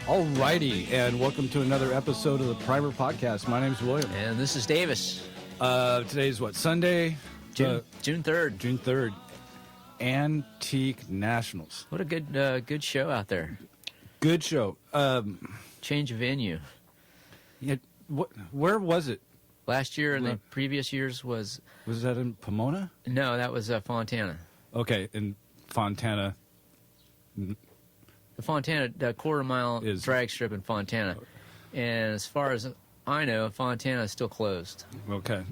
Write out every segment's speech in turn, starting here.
Alrighty, and welcome to another episode of the Primer Podcast. My name's William. And this is Davis. Today's what, Sunday? June 3rd. June 3rd. Antique Nationals. What a good show out there. Good show. Change of venue. Yeah, where was it? Last year and the previous years was... Was that in Pomona? No, that was Fontana. Okay, in Fontana. The Fontana, the quarter-mile drag strip in Fontana. And as far as I know, Fontana is still closed. Okay.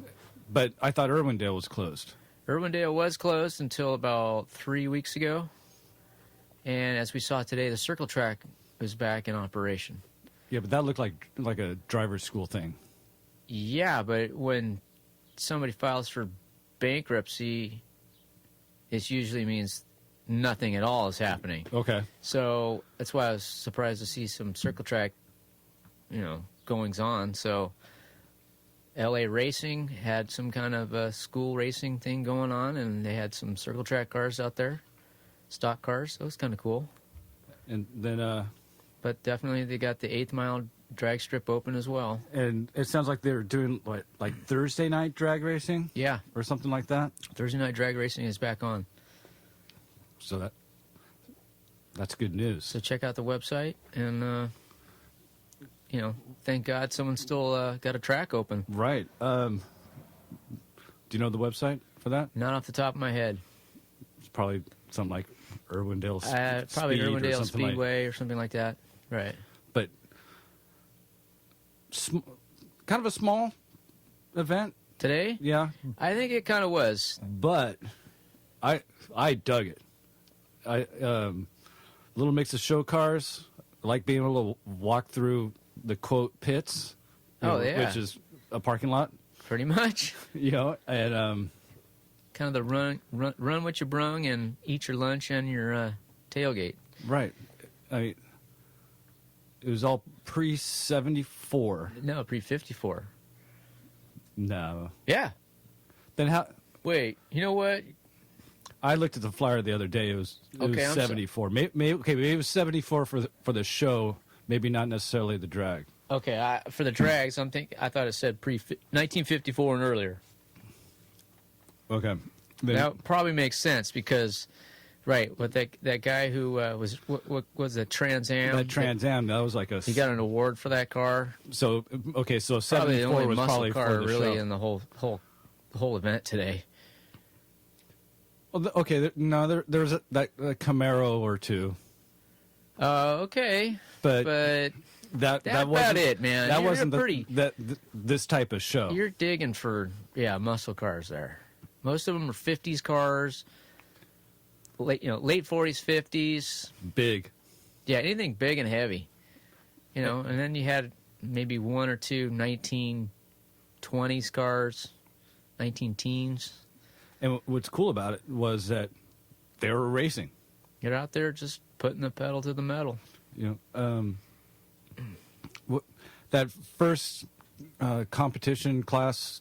But I thought Irwindale was closed. Irwindale was closed until about 3 weeks ago. And as we saw today, the circle track was back in operation. Yeah, but that looked like a driver's school thing. Yeah, but when somebody files for bankruptcy, it usually means nothing at all is happening. Okay. So that's why I was surprised to see some circle track, goings on. So LA Racing had some kind of a school racing thing going on, and they had some circle track cars out there, stock cars. That was kind of cool. And then... But definitely they got the 8th mile drag strip open as well. And it sounds like they're doing, like Thursday night drag racing? Yeah. Or something like that? Thursday night drag racing is back on. So that's good news. So check out the website, and, thank God someone still got a track open. Right. Do you know the website for that? Not off the top of my head. It's probably something like Irwindale probably Speed Irwindale Speedway or something like that. Right. But kind of a small event. Today? Yeah. I think it kind of was. But I dug it. Little mix of show cars. I like being able to walk through the quote pits. Yeah. Which is a parking lot. Pretty much. And kind of the run what you brung and eat your lunch and your tailgate. Right. I mean, it was all pre-74. No, pre-54. No. Yeah. Then how? Wait, you know what? I looked at the flyer the other day. It was 74. Maybe it was 74 for the show. Maybe not necessarily the drag. Okay, for the drags, I thought it said pre-1954 and earlier. Okay. That probably makes sense because, right, what that guy who what was it, Trans Am? That Trans Am, that was like he got an award for that car. So 74 probably the only was muscle probably car for the really show. in the whole event today. Well, there's that Camaro or two. Okay, but that's that wasn't about it, man. That wasn't this type of show. You're digging for muscle cars there. Most of them are 50s cars, late 40s, 50s. Big. Yeah, anything big and heavy. And then you had maybe one or two 1920s cars, 19 teens. And what's cool about it was that they were racing. You're out there just putting the pedal to the metal. That first competition class,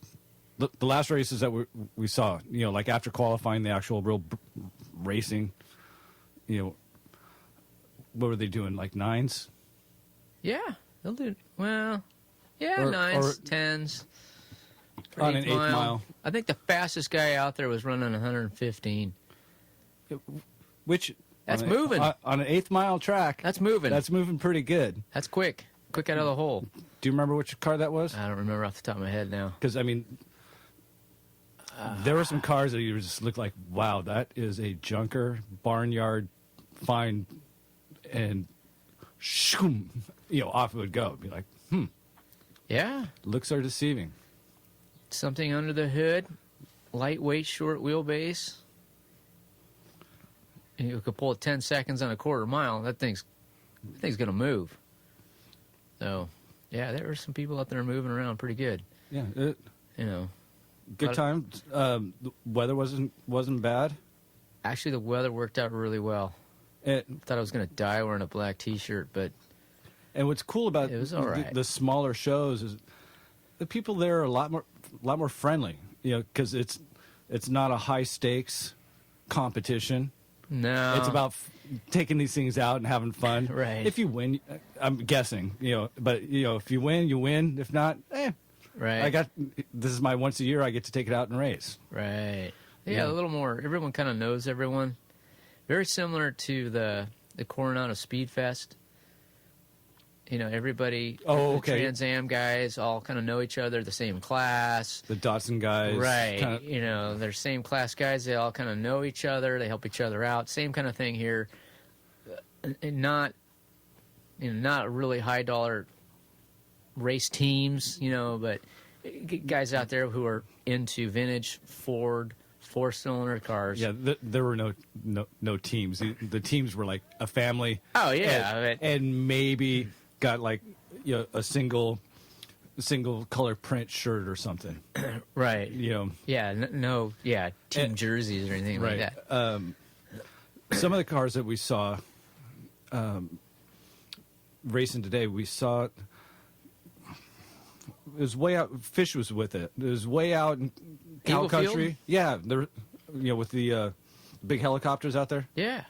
the last races that we saw, like after qualifying, the actual real racing, what were they doing, like nines? Yeah, they'll do, nines, tens. On an 8th mile. I think the fastest guy out there was running 115. Which... That's moving. On an 8th mile track. That's moving. That's moving pretty good. That's quick. Quick out of the hole. Do you remember which car that was? I don't remember off the top of my head now. Because, there were some cars that you just looked like, wow, that is a junker, barnyard, find, and shoom, off it would go. Be like, Yeah. Looks are deceiving. Something under the hood, lightweight, short wheelbase. And you could pull it 10 seconds on a quarter mile. That thing's going to move. So, yeah, there were some people out there moving around pretty good. Yeah. Good time. The weather wasn't bad. Actually, the weather worked out really well. I thought I was going to die wearing a black T-shirt, but... And what's cool about it was all right. the smaller shows is the people there are a lot more friendly, because it's not a high stakes competition. No, it's about taking these things out and having fun. Right. If you win, I'm guessing, but if you win, you win. If not, Right. This is my once a year. I get to take it out and race. Right. Yeah. Yeah, a little more. Everyone kind of knows everyone. Very similar to the Coronado Speed Fest. Everybody, Oh, the okay. Trans Am guys all kind of know each other, the same class. The Dotson guys. Right. kinda- They're same class guys. They all kind of know each other. They help each other out. Same kind of thing here. And not really high dollar race teams, but guys out there who are into vintage Ford 4-cylinder cars. Yeah, there were no teams. The teams were like a family. Oh yeah, and maybe got like a single color print shirt or something. right. Yeah, no, team jerseys or anything right. like that. Some of the cars that we saw racing today, we saw it was way out. Fish was with it. It was way out in cow Eagle country. Field? Yeah, there, with the big helicopters out there. Yeah,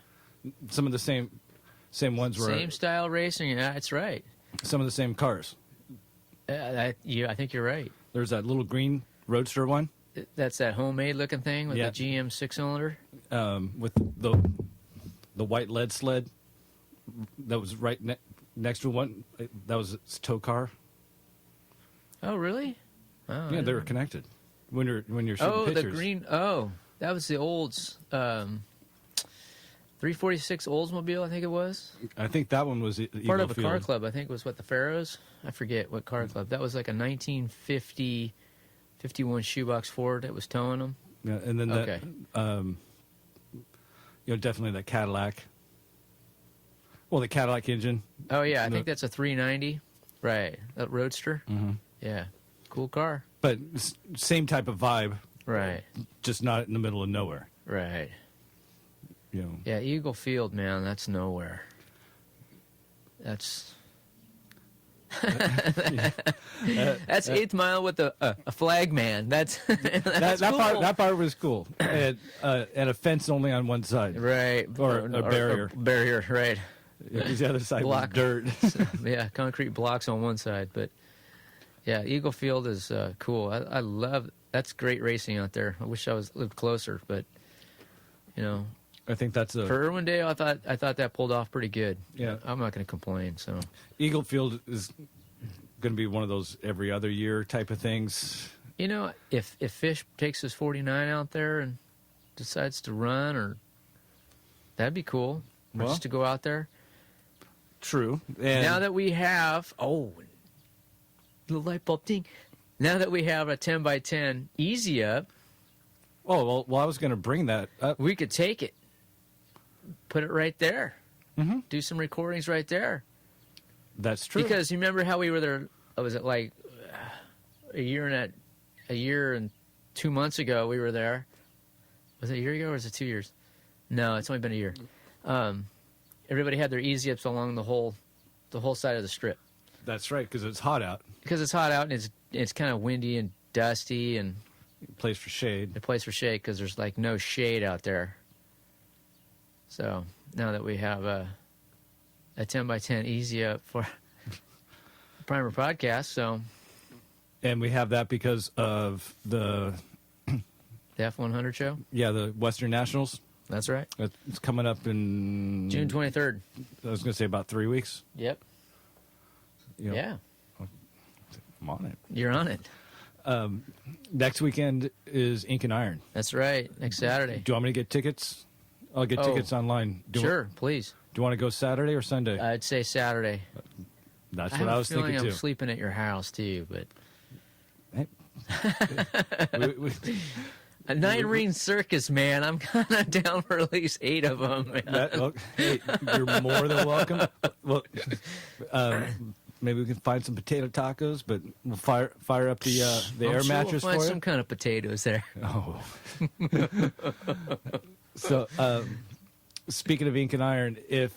Some of the same ones were same style racing. Yeah, that's right. some of the same cars. I think you're right. There's that little green Roadster one That's that homemade looking thing with Yeah. the GM 6-cylinder. with the white lead sled that was right next to one that was its tow car. Oh, really? Oh, I Yeah, didn't they were know. connected when you're shooting Oh, pictures. the green. Oh, that was the Olds. 346 Oldsmobile, I think it was. I think that one was Part Eagle of a Field. car club. I think it was what, the Pharaohs? I forget what car club. That was like a 1950, 51 shoebox Ford that was towing them. Yeah, and then Okay. definitely that Cadillac. Well, the Cadillac engine. Oh, yeah. I No. think that's a 390. Right. That Roadster. Mm-hmm. Yeah. Cool car. But same type of vibe, Right. just not in the middle of nowhere. Right. Yeah, Eagle Field, man, that's nowhere. That's that's 8th Mile with a flag man. That's that's that cool. part was cool, and a fence only on one side, Right. Or a barrier. Barrier, right. Because the other side Block. was dirt. Yeah, concrete blocks on one side. But, yeah, Eagle Field is cool. I love that's great racing out there. I wish I lived closer, but, I think that's for Irwindale, I thought that pulled off pretty good. Yeah. I'm not going to complain, so. Eagle Field is going to be one of those every other year type of things. If Fish takes his 49 out there and decides to run, or that'd be cool. Or Well, just to go out there. True. And Now that we have the light bulb ding. Now that we have a 10x10 easy up, well, I was going to bring that up. we could take it, put it right there, Mhm. do some recordings right there. That's true. Because you remember how we were there? Was it like a year and 2 months ago? We were there. Was it a year ago or was it 2 years? No, it's only been a year. Everybody had their easy ups along the whole side of the strip That's right, because it's hot out. because it's hot out and it's kind of windy and dusty and Place for shade. a place for shade because there's like no shade out there. So now that we have a 10x10 easy up for Primer Podcast, so And we have that because of the F100 show. the Western Nationals. That's right. It's coming up in June 23rd. I was going to say about 3 weeks. Yep. You know, Yeah. I'm on it. You're on it. Next weekend is Ink and Iron. That's right. Next Saturday. Do you want me to get tickets? I'll get Oh, tickets online. Sure, please. Do you want to go Saturday or Sunday? I'd say Saturday. That's I what have I was a feeling thinking I'm too. sleeping at your house too, but a Nine-Ring Circus, man. I'm kind of down for at least 8 of them, man. Hey, you're more than welcome. Well, maybe we can find some potato tacos, but we'll fire up the I'm air sure mattress we'll find for some you. kind of potatoes there. Oh. So, speaking of Ink and Iron, if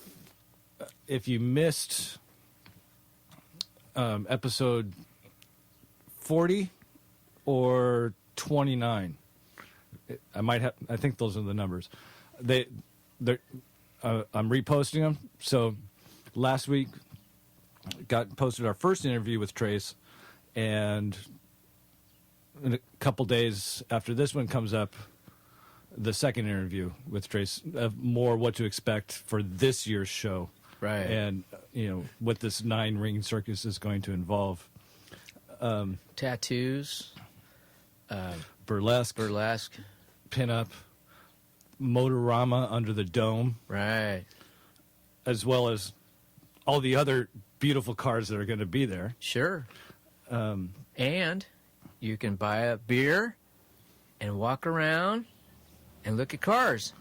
you missed episode 40 or 29, I think those are the numbers. I'm reposting them. So last week posted our first interview with Trace, and in a couple days after this one comes up, the second interview with Trace of more what to expect for this year's show. Right. And, what this 9-ring circus is going to involve. Tattoos, Burlesque, pinup, motorama under the dome, right. as well as all the other beautiful cars that are going to be there. Sure. And you can buy a beer and walk around and look at cars.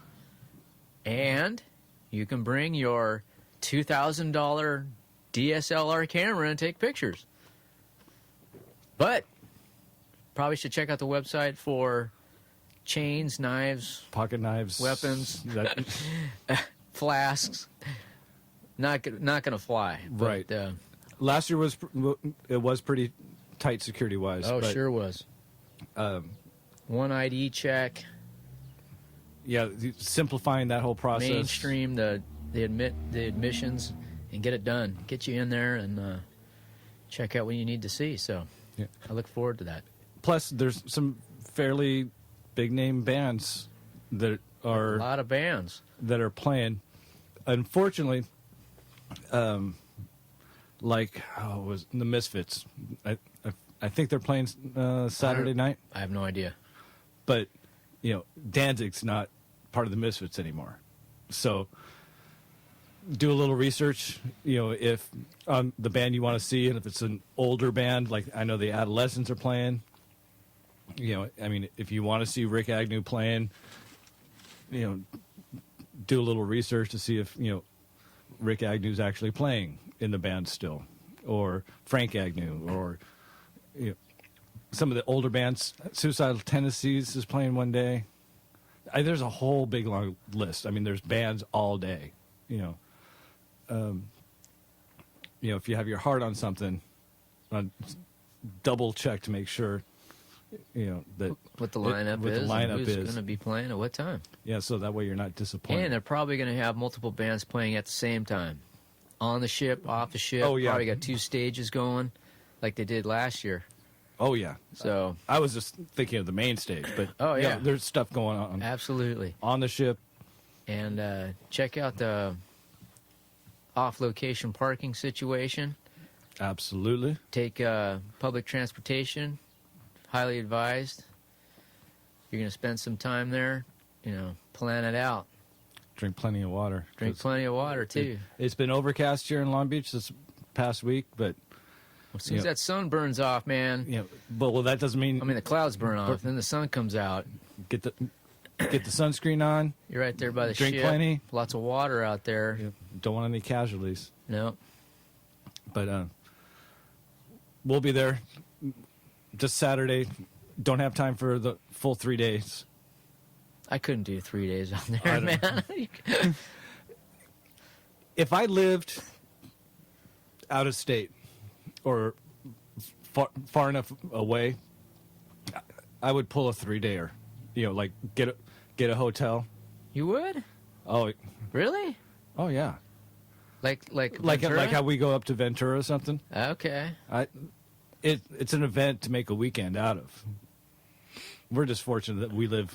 And you can bring your $2,000 DSLR camera and take pictures. But probably should check out the website for chains, knives, Pocket knives, weapons, flasks. Not going to fly. But, right. Last year was pretty tight security wise. Oh, sure was. One ID check. Yeah, simplifying that whole process. Mainstream the admissions and get it done. Get you in there and check out what you need to see. So yeah. I look forward to that. Plus, there's some fairly big name bands that are A lot of bands that are playing. Unfortunately, was the Misfits. I think they're playing Saturday night. I have no idea. But Danzig's not part of the Misfits anymore. So do a little research, if on the band you want to see, and if it's an older band, like I know the Adolescents are playing. If you want to see Rick Agnew playing, do a little research to see if Rick Agnew's actually playing in the band still, or Frank Agnew, or some of the older bands. Suicidal Tendencies is playing one day. There's a whole big long list. There's bands all day. If you have your heart on something, double check to make sure that what the lineup what is, the lineup and who's is going to be playing at what time. Yeah, so that way you're not disappointed. And they're probably going to have multiple bands playing at the same time, on the ship, off the ship. Oh, yeah. Probably got 2 stages going, like they did last year. Oh yeah. So I was just thinking of the main stage, but oh yeah, there's stuff going on. Absolutely. On the ship. And check out the off-location parking situation. Absolutely. Take public transportation. Highly advised. You're going to spend some time there. Plan it out. Drink plenty of water. Drink plenty of water too. It's been overcast here in Long Beach this past week, but as soon as that sun burns off, man. But that doesn't mean. The clouds burn off, then the sun comes out. Get the sunscreen on. You're right there by the Drink ship. plenty. Lots of water out there. Don't want any casualties. No. But we'll be there. Just Saturday. Don't have time for the full 3 days. I couldn't do 3 days on there, man. If I lived out of state or far enough away, I would pull a 3-dayer. Like get a hotel. You would? Oh, really? Oh yeah. Like how we go up to Ventura or something. Okay. It's an event to make a weekend out of. We're just fortunate that we live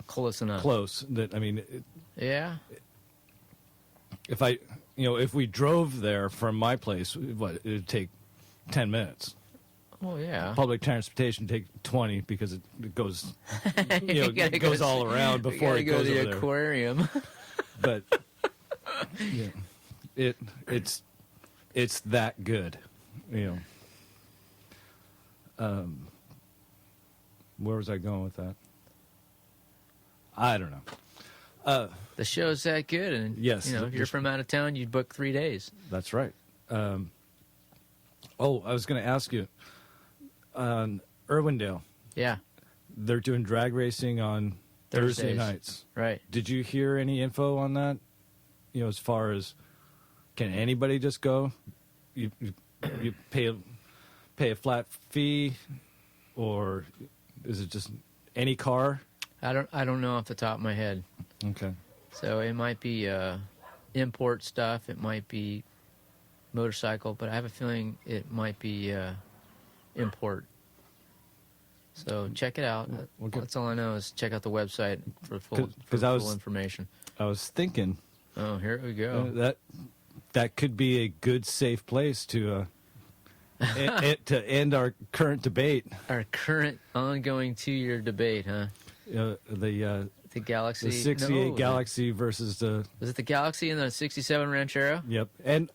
close enough. Close. That yeah. If we drove there from my place, it'd take 10 minutes. Oh yeah. Public transportation take 20 because it goes, it goes all around before it goes to the over aquarium. But it's that good, Where was I going with that? I don't know. The show's that good, and yes, if you're from out of town, you'd book 3 days. That's right. I was going to ask you, on Irwindale. Yeah. They're doing drag racing on Thursday Thursdays. nights. Right. Did you hear any info on that? As far as, can anybody just go? You pay a flat fee, or is it just any car? I don't know off the top of my head. Okay. So it might be import stuff. It might be motorcycle, but I have a feeling it might be import. So check it out. Okay. That's all I know is check out the website for full information. I was thinking Oh, here we go. that could be a good, safe place to to end our current debate. Our current ongoing 2-year debate, huh? The Galaxie. the 68 Galaxie versus the Was it the Galaxie and the 67 Ranchero? Yep. And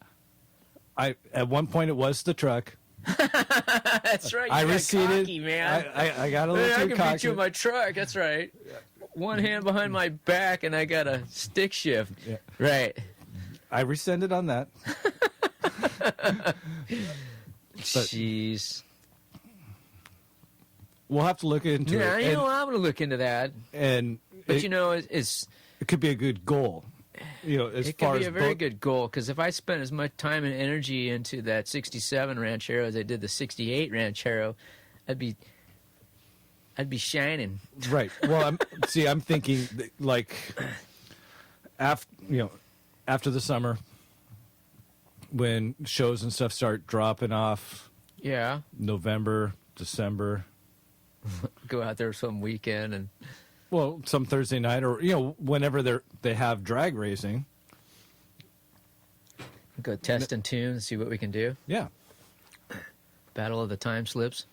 at one point it was the truck. That's right. I got receded, cocky, man. I got a little I too can cocky. beat you in my truck. That's right. One hand behind my back, and I got a stick shift. Yeah. Right. I rescinded on that. Jeez. We'll have to look into Yeah, it. you know, I'm going to look into that. But it, you know, it's it could be a good goal. You know, as it far could be as a very both- good goal, because if I spent as much time and energy into that 67 Ranchero as I did the 68 Ranchero, I'd be shining. Right. Well, I'm thinking like after the summer when shows and stuff start dropping off, Yeah. November, December. Go out there some weekend and Well, some Thursday night or whenever they have drag racing. go test and tune and see what we can do. Yeah. Battle of the time slips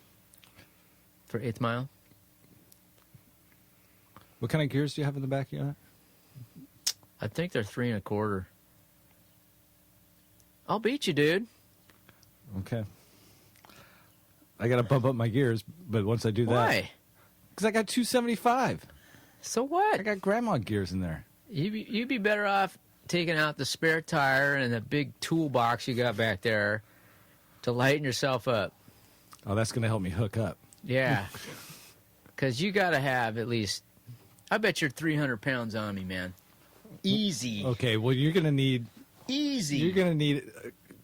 for 8th mile. What kind of gears do you have in the back of your? I think they're 3 1/4. I'll beat you, dude. Okay. I got to bump up my gears, but once I do that, Why? because I got 275. So what? I got grandma gears in there. You'd be better off taking out the spare tire and the big toolbox you got back there to lighten yourself up. Oh, that's going to help me hook up. Yeah. Because you got to have at least, I bet you're 300 pounds on me, man. Easy. Okay, well, you're going to need Easy. a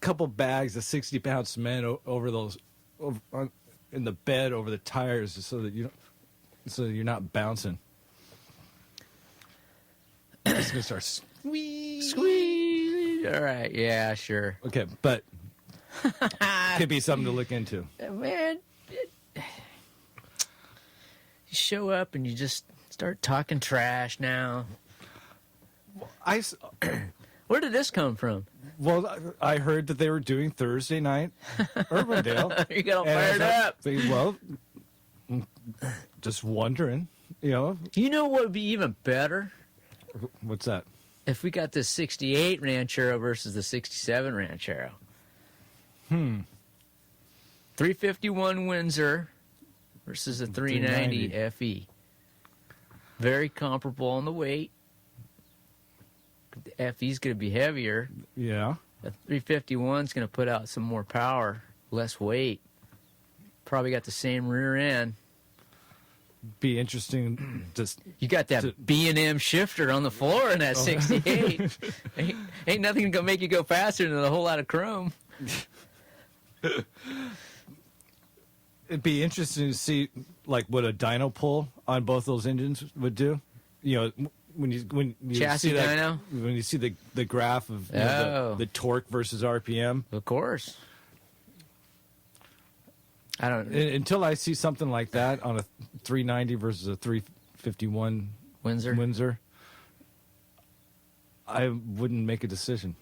couple bags of 60-pound cement over those in the bed over the tires so that you're not bouncing. It's going to start Squeeze. All right. Yeah, sure. Okay, but could be something to look into. Man, you show up and you just start talking trash now. Where did this come from? I heard that they were doing Thursday night Urbandale. You got all And I was fired like, up. thinking, well, just wondering, You know what would be even better? what's that? If we got this 68 Ranchero versus the 67 Ranchero. 351 Windsor versus a 390 FE. Very comparable on the weight. The FE's going to be heavier. Yeah. The 351's going to put out some more power, less weight. Probably got the same rear end. Be interesting. Just You got that B&M shifter on the floor in that 68. ain't nothing going to make you go faster than a whole lot of chrome. it'd be interesting to see like what a dyno pull on both those engines would do. When you Chassis see that, dyno? when you see the graph of the torque versus RPM. Of course. I don't Until I see something like that on a 390 versus a 351 Windsor. I wouldn't make a decision.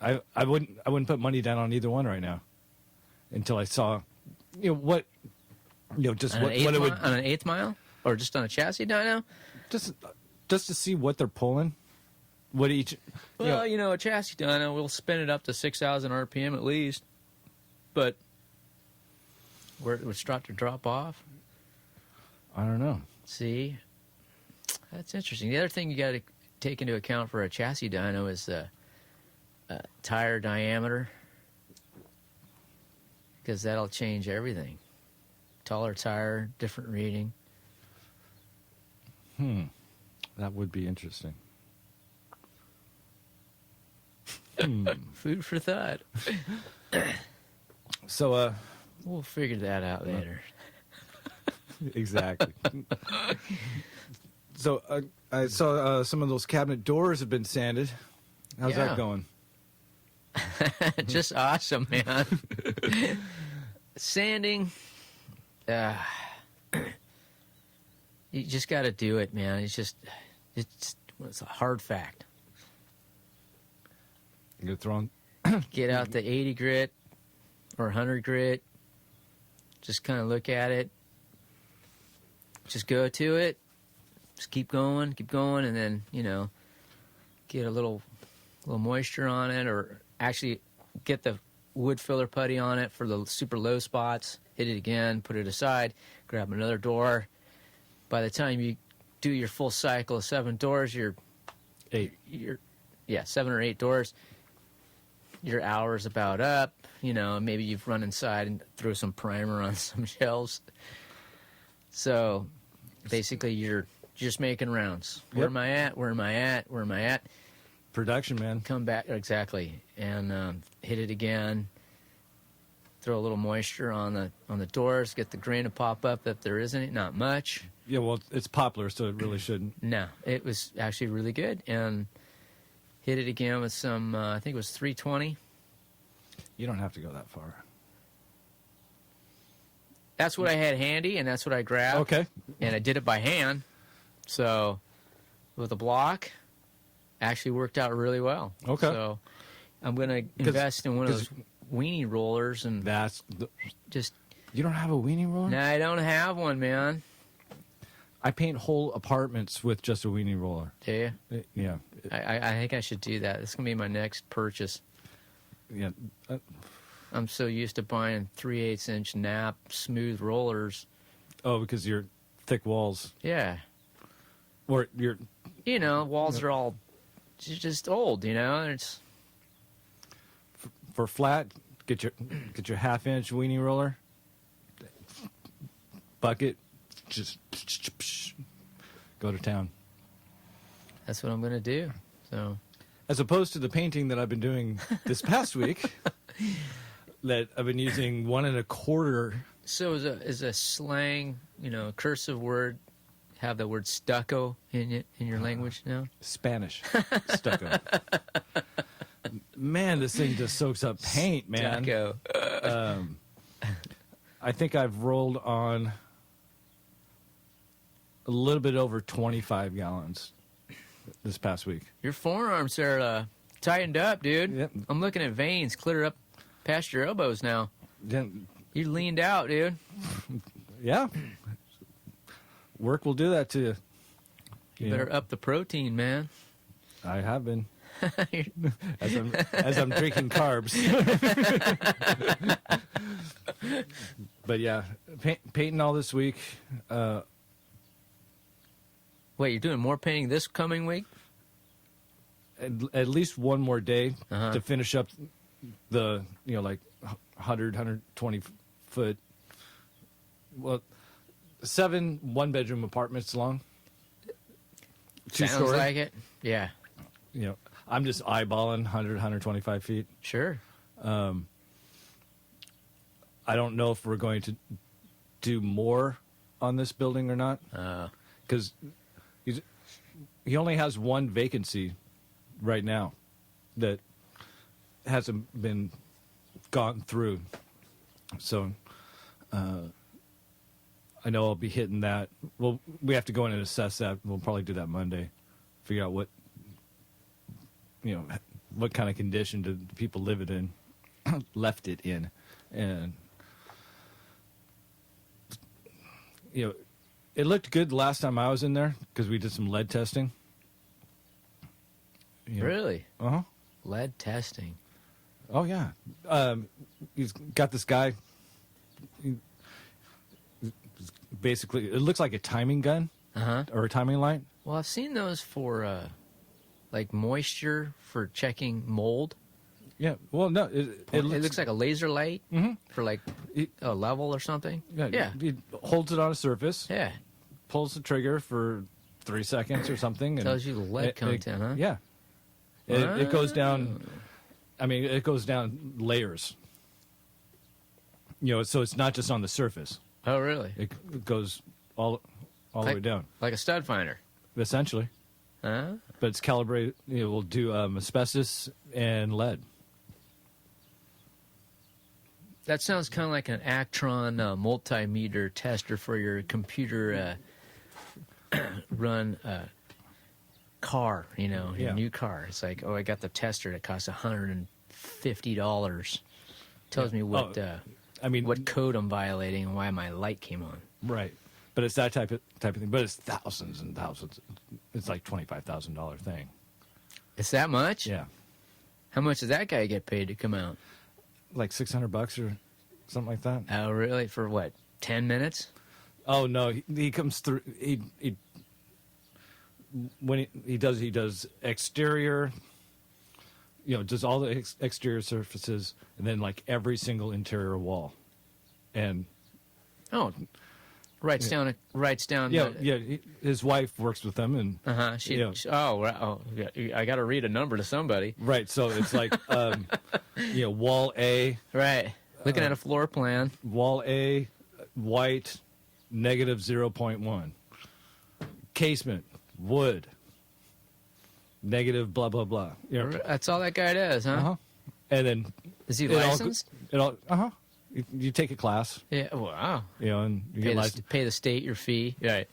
I wouldn't put money down on either one right now until I saw what just On what an it would on an 8th mile? Or just on a chassis dyno? just to see what they're pulling. What each Well, a chassis dyno will spin it up to 6,000 RPM at least. But where it would start to drop off. I don't know. See? That's interesting. The other thing you got to take into account for a chassis dyno is the tire diameter. Because that'll change everything. Taller tire, different reading. That would be interesting. Food for thought. So We'll figure that out later. exactly. So I saw some of those cabinet doors have been sanded. How's Yeah. that going? Just awesome, man. Sanding, you just got to do it, man. It's a hard fact. You're throwing. Get out the 80 grit or 100 grit. Just kind of look at it. Just go to it. Just keep going, and then get a little moisture on it, or actually get the wood filler putty on it for the super low spots. Hit it again, put it aside, grab another door. By the time you do your full cycle of 7 doors, you're 7 or 8 doors. Your hour's about up. Maybe you've run inside and throw some primer on some shelves. So basically, you're just making rounds. Where Yep. am I at? Where am I at? Where am I at? Production, man. Come back, exactly, and hit it again. Throw a little moisture on the doors. Get the grain to pop up if there is any. Not much. Yeah, well, it's poplar, so it really shouldn't. No, it was actually really good, and hit it again with some. I think it was 320. You don't have to go that far. That's what I had handy, and that's what I grabbed. Okay. And I did it by hand, so with a block, actually worked out really well. Okay. So I'm going to invest in one of those weenie rollers, and That's just. You don't have a weenie roller? No, I don't have one, man. I paint whole apartments with just a weenie roller. Do you? Yeah. I think I should do that. It's going to be my next purchase. Yeah. I'm so used to buying 3/8 inch nap smooth rollers. Oh, because your thick walls, Yeah. or your Walls are all just old, It's for flat. Get your 1/2 inch weenie roller. Bucket. Just go to town. that's what I'm going to do. So As opposed to the painting that I've been doing this past week, that I've been using 1 1/4. So is a slang, cursive word have the word stucco in it in your language now? Spanish stucco. Man, this thing just soaks up paint, man. Stucco. I think I've rolled on a little bit over 25 gallons this past week. Your forearms are tightened up, dude. Yep. I'm looking at veins clear up past your elbows now. You leaned out, dude. Yeah. Work will do that to you. You better up the protein, man. I have been. as I'm drinking carbs. But yeah, painting all this week. Wait, you're doing more painting this coming week? At least one more day Uh-huh. to finish up the 120 foot, well, 7 one-bedroom apartments long. Sounds Two-story. like it. Yeah, I'm just eyeballing 125 feet. sure. I don't know if we're going to do more on this building or not, because he only has one vacancy right now that hasn't been gone through. So I know I'll be hitting that. Well, we have to go in and assess that. We'll probably do that Monday. Figure out what kind of condition did the people live it in, left it in, and it looked good the last time I was in there because we did some lead testing. Really? Uh-huh. Lead testing. Oh, yeah. He's got this guy. Basically, it looks like a timing gun Uh-huh. or a timing light. Well, I've seen those for, like, moisture for checking mold. Yeah. Well, no. It looks like a laser light for, like, a level or something. Yeah. He holds it on a surface, Yeah. pulls the trigger for 3 seconds or something. Tells you the lead content, huh? Yeah. It goes down. I mean, it goes down layers. So it's not just on the surface. Oh, really? It goes all the way down, Like a stud finder. essentially. Huh? but it's calibrated. It will do asbestos and lead. That sounds kind of like an Actron multimeter tester for your computer run car, your Yeah. new car. It's like, I got the tester that costs $150. Tells me what what code I'm violating and why my light came on. Right, but it's that type of thing. But it's thousands and thousands. It's like $25,000 thing. It's that much? Yeah, How much does that guy get paid to come out? like $600 or something like that. Oh, really? For what? 10 minutes? Oh no, he comes through. When he does exterior. Does all the exterior surfaces, and then like every single interior wall, and writes down. His wife works with them, and I got to read a number to somebody. right. So it's like wall A, Right. Looking at a floor plan. wall A, white, negative 0.1, casement, wood, negative blah blah blah. That's all that guy does, huh? Uh-huh. And then Is he licensed? You take a class, Yeah. Wow. and you get licensed. Pay the state your fee. Right.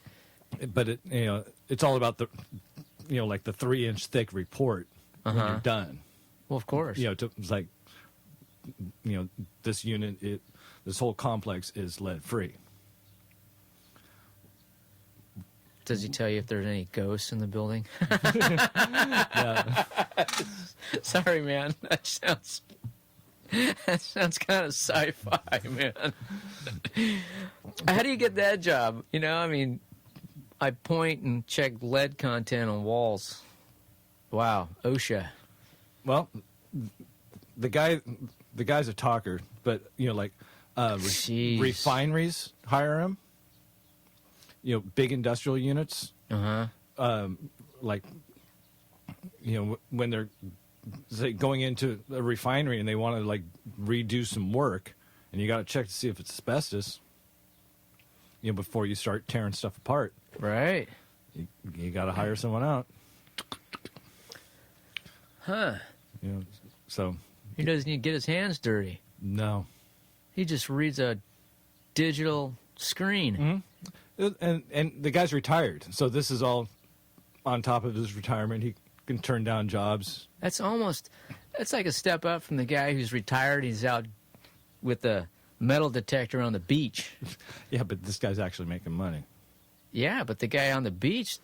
But it's all about the like the 3-inch thick report when you're done. Well, of course. It's like this unit, this whole complex is lead free. Does he tell you if there's any ghosts in the building? Yeah. Sorry, man. That sounds kind of sci-fi, man. How do you get that job? I point and check lead content on walls. Wow, OSHA. Well, the guy's a talker, but Jeez. refineries hire him. Big industrial units. Like when they're say, going into a refinery and they want to like redo some work, and you got to check to see if it's asbestos. Before you start tearing stuff apart. Right. You got to hire someone out. Huh. So He doesn't need to get his hands dirty. no. He just reads a digital screen. Mm-hmm. And the guy's retired, so this is all on top of his retirement. He can turn down jobs. That's like a step up from the guy who's retired. He's out with the metal detector on the beach. Yeah, but this guy's actually making money. Yeah, but the guy on the beach,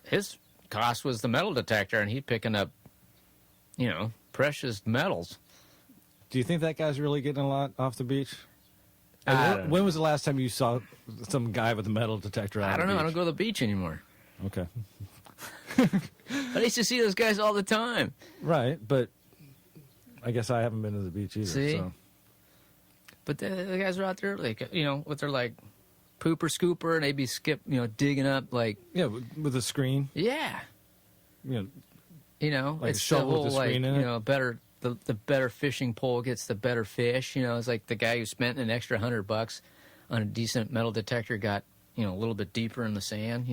his cost was the metal detector, and he's picking up, precious metals. Do you think that guy's really getting a lot off the beach? When was the last time you saw some guy with a metal detector out I don't know. the I don't beach? go to the beach anymore. Okay. I used to see those guys all the time. Right, but I guess I haven't been to the beach either. See? So. But the guys are out there, like, with their, like, pooper scooper, and they'd be digging up, like... Yeah, with a screen. Yeah. Like It's a shovel the whole, with a screen in it. better... The better fishing pole gets the better fish. It's like the guy who spent an extra $100 on a decent metal detector got, a little bit deeper in the sand,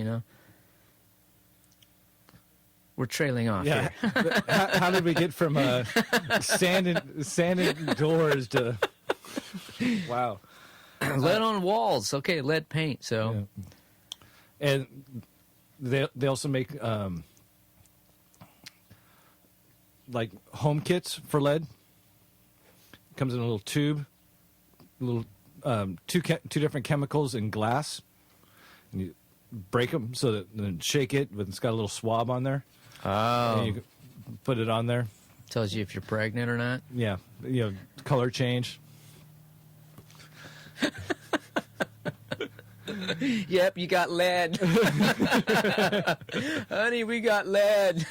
We're trailing off Yeah. here. How did we get from sanded doors to... Wow. Lead on walls. Okay, lead paint, so... Yeah. And they also make... like home kits for lead. Comes in a little tube, two different chemicals in glass, and you break them so that then shake it, but it's got a little swab on there. Oh. And you put it on there. Tells you if you're pregnant or not. Yeah, color change. Yep, you got lead. Honey, we got lead.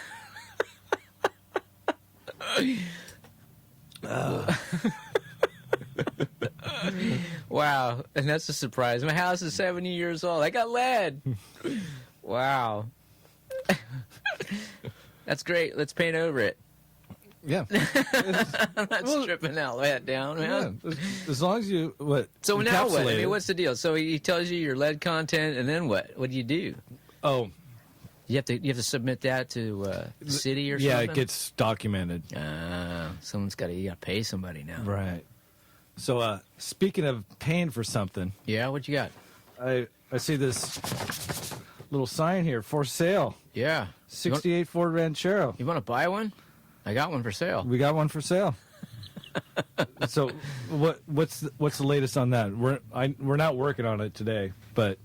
Wow, and that's a surprise. My house is 70 years old. I got lead. Wow. That's great. Let's paint over it. Yeah. I'm not stripping that lead down, man. Yeah. As long as you So now what? I encapsulate mean, it. what's the deal? So he tells you your lead content, and then what? What do you do? Oh, You have to submit that to the city or Yeah, something. it gets documented. You got to pay somebody now. Right. So, speaking of paying for something, Yeah, what you got? I see this little sign here for sale. Yeah, 68 Ford Ranchero. You want to buy one? I got one for sale. We got one for sale. So, what's the latest on that? We're not working on it today, but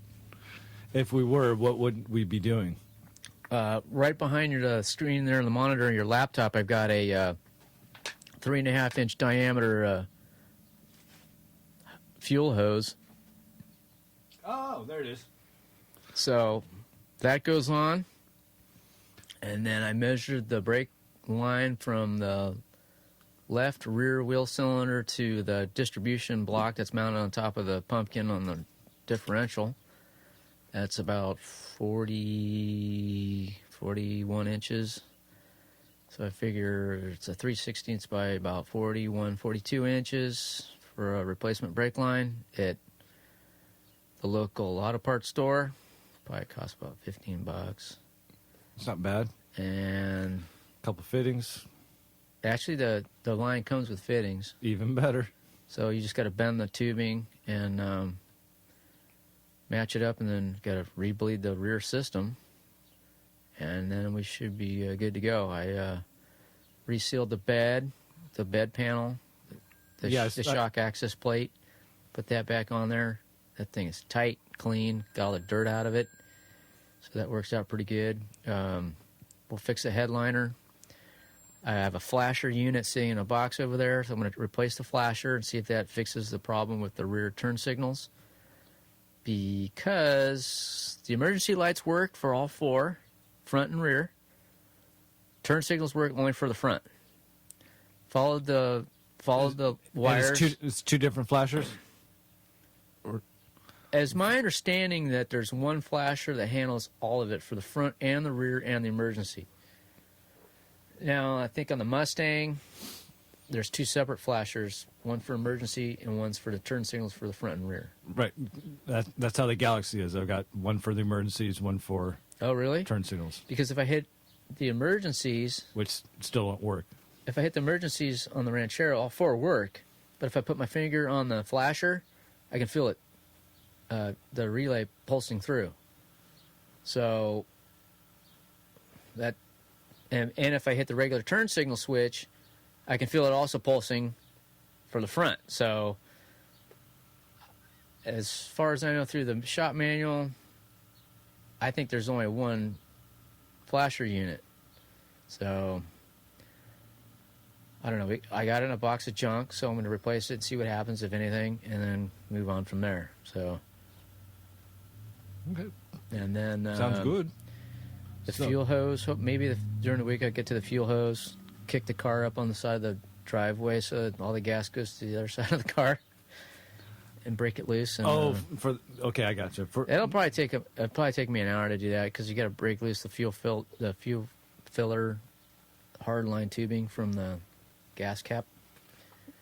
if we were, what would we be doing? Right behind your screen there on the monitor on your laptop, I've got a 3.5-inch diameter fuel hose. Oh, there it is. So that goes on, and then I measured the brake line from the left rear wheel cylinder to the distribution block that's mounted on top of the pumpkin on the differential. That's about 41 inches. So I figure it's a 3/16 by about 42 inches for a replacement brake line at the local auto parts store. Probably cost about $15. It's not bad. And A couple fittings, actually the line comes with fittings. even better. So you just got to bend the tubing and match it up, and then got to re-bleed the rear system, and then we should be good to go. I resealed the bed panel, the shock access plate, put that back on there. That thing is tight, clean, got all the dirt out of it, so that works out pretty good. We'll fix the headliner. I have a flasher unit sitting in a box over there, so I'm going to replace the flasher and see if that fixes the problem with the rear turn signals. Because the emergency lights work for all four, front and rear. Turn signals work only for the front. Followed the wires. It's two different flashers. As my understanding that there's one flasher that handles all of it for the front and the rear and the emergency. Now, I think on the Mustang, there's two separate flashers, one for emergency and one's for the turn signals for the front and rear. Right. That's how the Galaxie is. I've got one for the emergencies, one for Oh, really? turn signals, Because if I hit the emergencies, which still don't work. if I hit the emergencies on the Ranchero, all four work. But if I put my finger on the flasher, I can feel it, the relay pulsing through. So that, and if I hit the regular turn signal switch, I can feel it also pulsing for the front. So as far as I know through the shop manual, I think there's only one flasher unit. So I don't know. I got it in a box of junk, so I'm going to replace it, see what happens, if anything, and then move on from there. So, Okay. and then Sounds good. The fuel hose. Maybe during the week I get to the fuel hose, kick the car up on the side of the driveway so that all the gas goes to the other side of the car, and break it loose. And, okay, I got you. it'll probably take me an hour to do that because you got to break loose the fuel filler hardline tubing from the gas cap.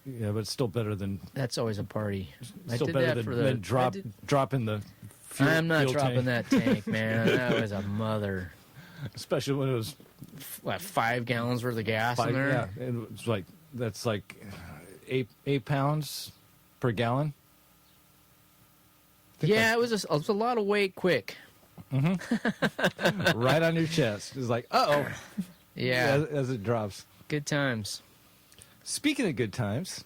Yeah, but it's still better than. That's always a party. Still better than dropping the fuel. I'm not fuel dropping tank. that tank, man. That was a mother. Especially when it was 5 gallons worth of gas in there. Yeah, it's like that's like 8 pounds per gallon. Yeah, it was a lot of weight quick. Right on your chest. It's like, Yeah, as it drops. good times. Speaking of good times,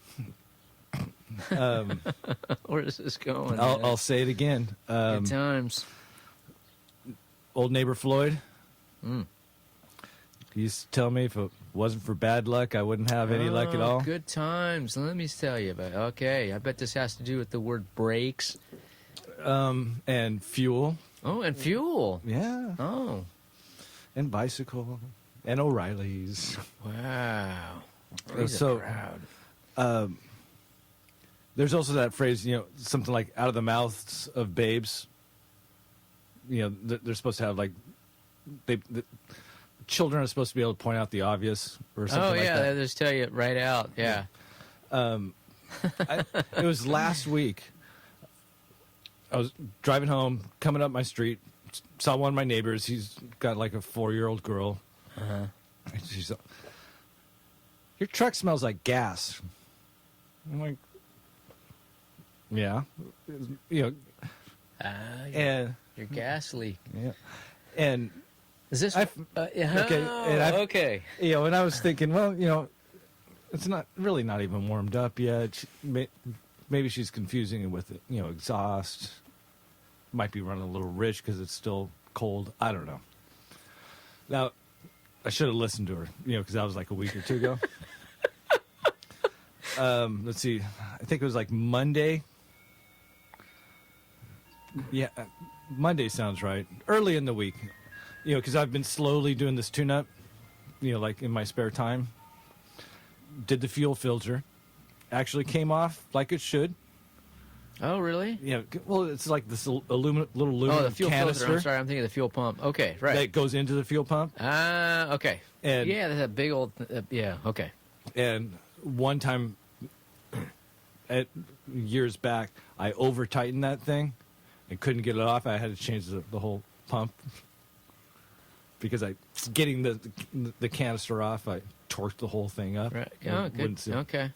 Where is this going? I'll say it again. Good times. Old neighbor Floyd. He used to tell me if it wasn't for bad luck, I wouldn't have any luck at all. Good times. Let me tell you about it. Okay, I bet this has to do with the word brakes. And fuel. Oh, and fuel. Yeah. Oh, And bicycle. And O'Reilly's. wow. He's So- a crowd. There's also that phrase, something like out of the mouths of babes. They're supposed to have like, the children are supposed to be able to point out the obvious or something like that. They just tell you it right out. Yeah. It was last week. I was driving home, coming up my street, saw one of my neighbors. He's got like a 4-year-old girl. Uh-huh. And she's like, your truck smells like gas. I'm like, yeah. You know, and your gas leak. yeah. And Is this okay, and okay? you know, and I was thinking, well, you know, it's not even warmed up yet. Maybe she's confusing it with, you know, exhaust. Might be running a little rich because it's still cold. I don't know. Now, I should have listened to her, you know, because that was like a week or two ago. Let's see. I think it was like Monday. Yeah, Monday sounds right. Early in the week, you know, because I've been slowly doing this tune-up, you know, like in my spare time. Did the fuel filter. Actually came off like it should. Oh, really? Yeah, well, it's like this little aluminum the fuel canister. filter. I'm sorry, I'm thinking of the fuel pump. Okay, right. That goes into the fuel pump. Okay. And- yeah, that's a big old. Yeah, okay. And one time, years back, I over tightened that thing and couldn't get it off. I had to change the whole pump because getting the canister off, I torqued the whole thing up. Right. Oh, good. Okay.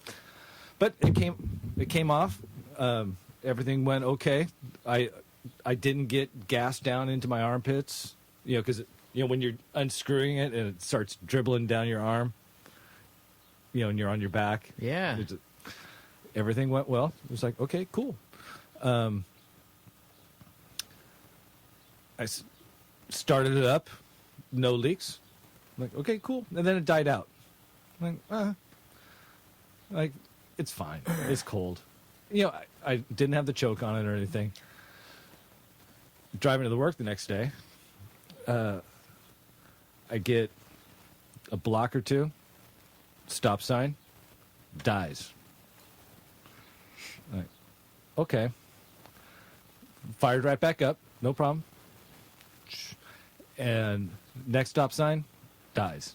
But it came off. Everything went okay. I didn't get gas down into my armpits, you know, because you know when you're unscrewing it and it starts dribbling down your arm, you know, and you're on your back. Yeah. Everything went well. It was like, okay, cool. Started it up, no leaks. I'm like, okay, cool. And then it died out. I'm like, it's fine. It's cold. You know, I didn't have the choke on it or anything. Driving to the work the next day, I get a block or two, stop sign, dies. Like, okay. Fired right back up, no problem. And next stop sign, dies.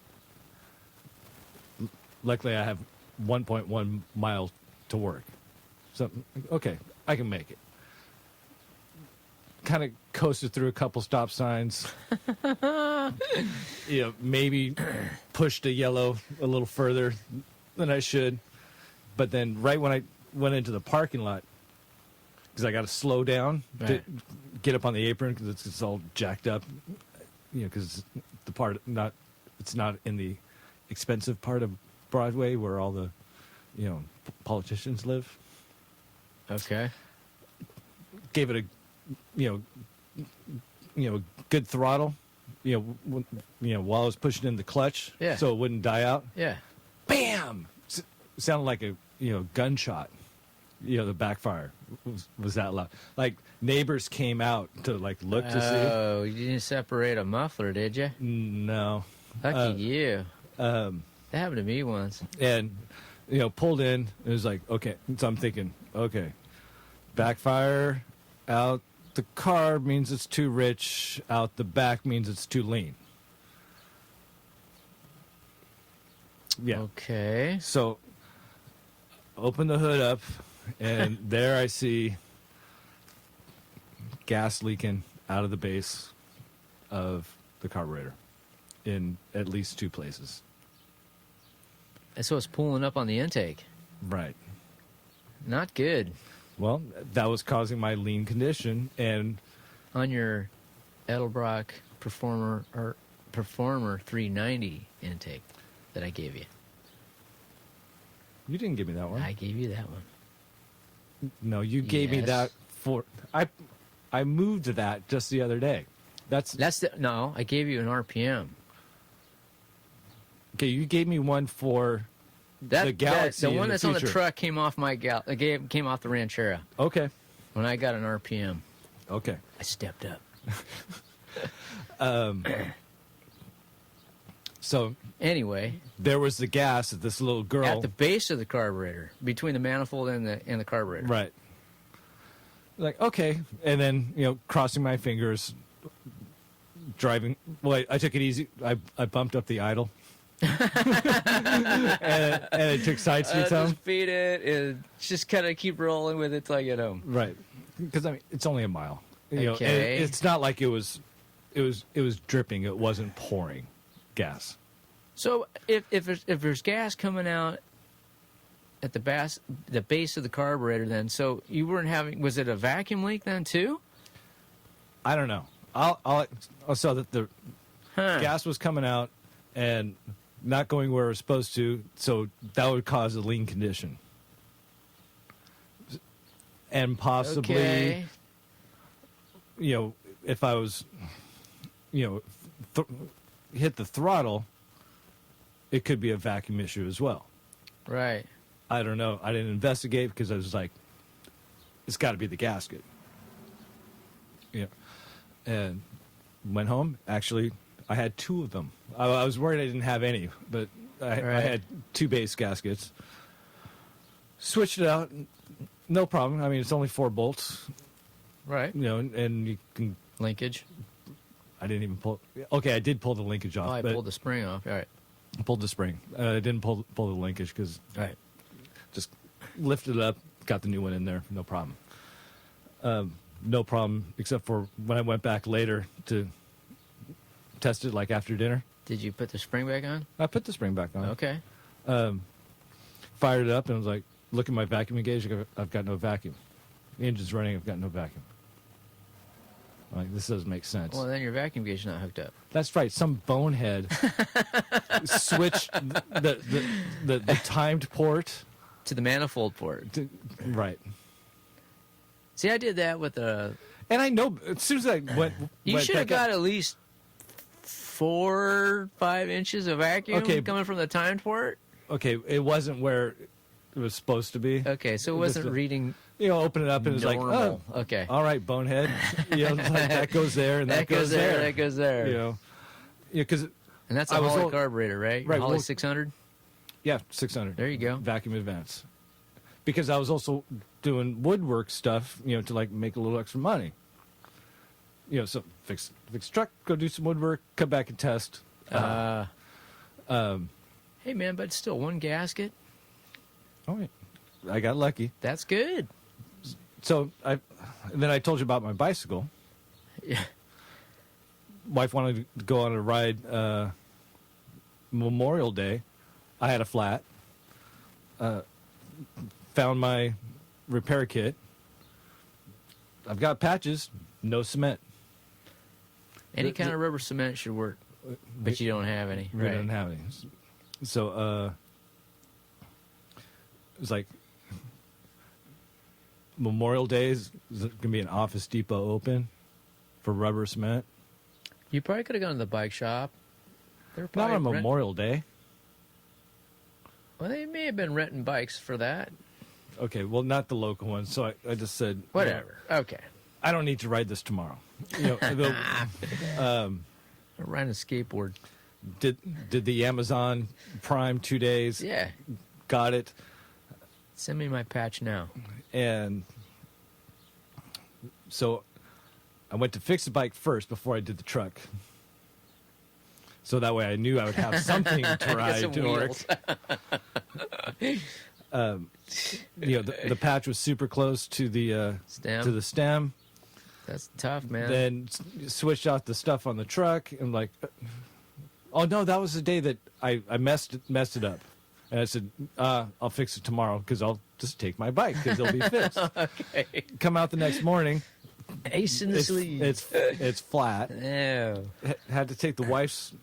Luckily, I have 1.1 mile to work. So, okay, I can make it. Kind of coasted through a couple stop signs. You know, maybe pushed a yellow a little further than I should. But then right when I went into the parking lot, because I got to slow down to get up on the apron because it's all jacked up. You know, because it's not in the expensive part of Broadway where all the, you know, politicians live. Okay. Gave it a, you know, good throttle. You know, while I was pushing in the clutch, yeah, so it wouldn't die out. Yeah. Bam! Sounded like a gunshot. You know, the backfire was that loud. Like neighbors came out to like look to see. Oh, you didn't separate a muffler, did you? No. Lucky you. That happened to me once. And you know, pulled in. It was like, okay. So I'm thinking, okay, backfire out the car means it's too rich. Out the back means it's too lean. Yeah. Okay. So open the hood up, and there I see gas leaking out of the base of the carburetor in at least 2 places. And so it's pulling up on the intake. Right. Not good. Well, that was causing my lean condition, and On your Edelbrock Performer 390 intake that I gave you. you didn't give me that one. I gave you that one. No, you gave me Yes. that for I moved that just the other day. No, I gave you an RPM. Okay, you gave me one for the Galaxie. The in one that's on the future. truck came off came off the Ranchero. Okay. When I got an RPM, Okay. I stepped up. So Anyway, there was the gas that this little girl at the base of the carburetor, between the manifold and the carburetor. Right. Like, okay. And then, you know, crossing my fingers, driving. Well, I took it easy. I bumped up the idle. and it took side streets home. Just beat it and just kind of keep rolling with it till I get home. Right. Because, I mean, it's only a mile. You know, Okay. and it's not like it was it was dripping. It wasn't pouring gas. So if there's gas coming out at the base of the carburetor, then so you weren't having, was it a vacuum leak then too? I don't know. I saw that the gas was coming out and not going where it was supposed to, so that would cause a lean condition. And possibly, Okay. you know, if I was, you know, hit the throttle, it could be a vacuum issue as well. Right. I don't know. I didn't investigate because I was like, it's got to be the gasket. Yeah. And went home. Actually, I had 2 of them. I was worried I didn't have any, but I had 2 base gaskets. Switched it out. No problem. I mean, it's only 4 bolts, Right. you know, and you can. Linkage. I didn't even pull. Okay, I did pull the linkage off. Oh, I but pulled the spring off. All right. I pulled the spring. I didn't pull the linkage because Right. just lifted it up, got the new one in there, no problem. No problem, except for when I went back later to test it, like after dinner. Did you put the spring back on? I put the spring back on. Okay. Fired it up and was like, look at my vacuum gauge. I've got no vacuum. The engine's running. I've got no vacuum. I'm like, this doesn't make sense. Well, then your vacuum gauge is not hooked up. That's right. Some bonehead switched the timed port. To the manifold port. Right. See, I did that with the. And I know as soon as I went. You went should have back up- got at least 4, 5 inches of vacuum Okay. coming from the timed port. Okay, it wasn't where it was supposed to be. Okay, so it wasn't reading. You know, open it up and it's like, normal. oh, Okay. all right, bonehead. You know, it's like, that goes there and that, goes there. That goes there. You know, yeah, because And that's a I was Holly all- carburetor, right? Right, Holly well- 600. yeah, 600. There you go. Vacuum advance. Because I was also doing woodwork stuff, you know, to like make a little extra money. You know, so fix truck, go do some woodwork, come back and test. Hey man, but still one gasket. Oh, yeah. I got lucky. That's good. So and then I told you about my bicycle. Yeah. Wife wanted to go on a ride Memorial Day. I had a flat. Found my repair kit. I've got patches, no cement. Any kind of rubber cement should work, but you don't have any. We didn't have any. So it was like Memorial Day is going to be an Office Depot open for rubber cement. You probably could have gone to the bike shop. They're Not probably on Memorial Day. Well, they may have been renting bikes for that. Okay, well, not the local one. So I just said, Whatever. Okay. I don't need to ride this tomorrow. You know, Or ride a skateboard. did the Amazon Prime 2 days. Yeah. Got it. Send me my patch now. And so I went to fix the bike first before I did the truck. So that way I knew I would have something to Get ride some to work. wheels. You know, the patch was super close to the Stem. stem. That's tough, man. Then switched out the stuff on the truck and like, oh no, that was the day that I messed it up. And I said, I'll fix it tomorrow because I'll just take my bike because it'll be fixed. Okay. Come out the next morning. Ace in the sleeve. It's flat. No. Had to take the wife's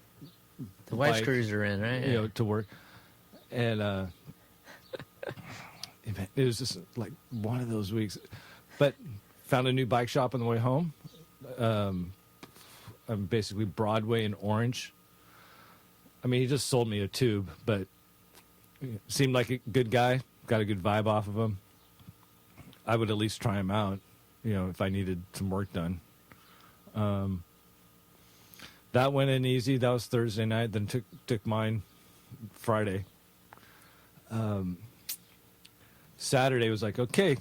The wife's bike, cruiser in, right? you know, to work. And it was just like one of those weeks. But found a new bike shop on the way home. I'm basically Broadway and Orange. I mean, he just sold me a tube, but seemed like a good guy. Got a good vibe off of him. I would at least try him out, you know, if I needed some work done. That went in easy. That was Thursday night. Then took mine Friday. Saturday was like, okay,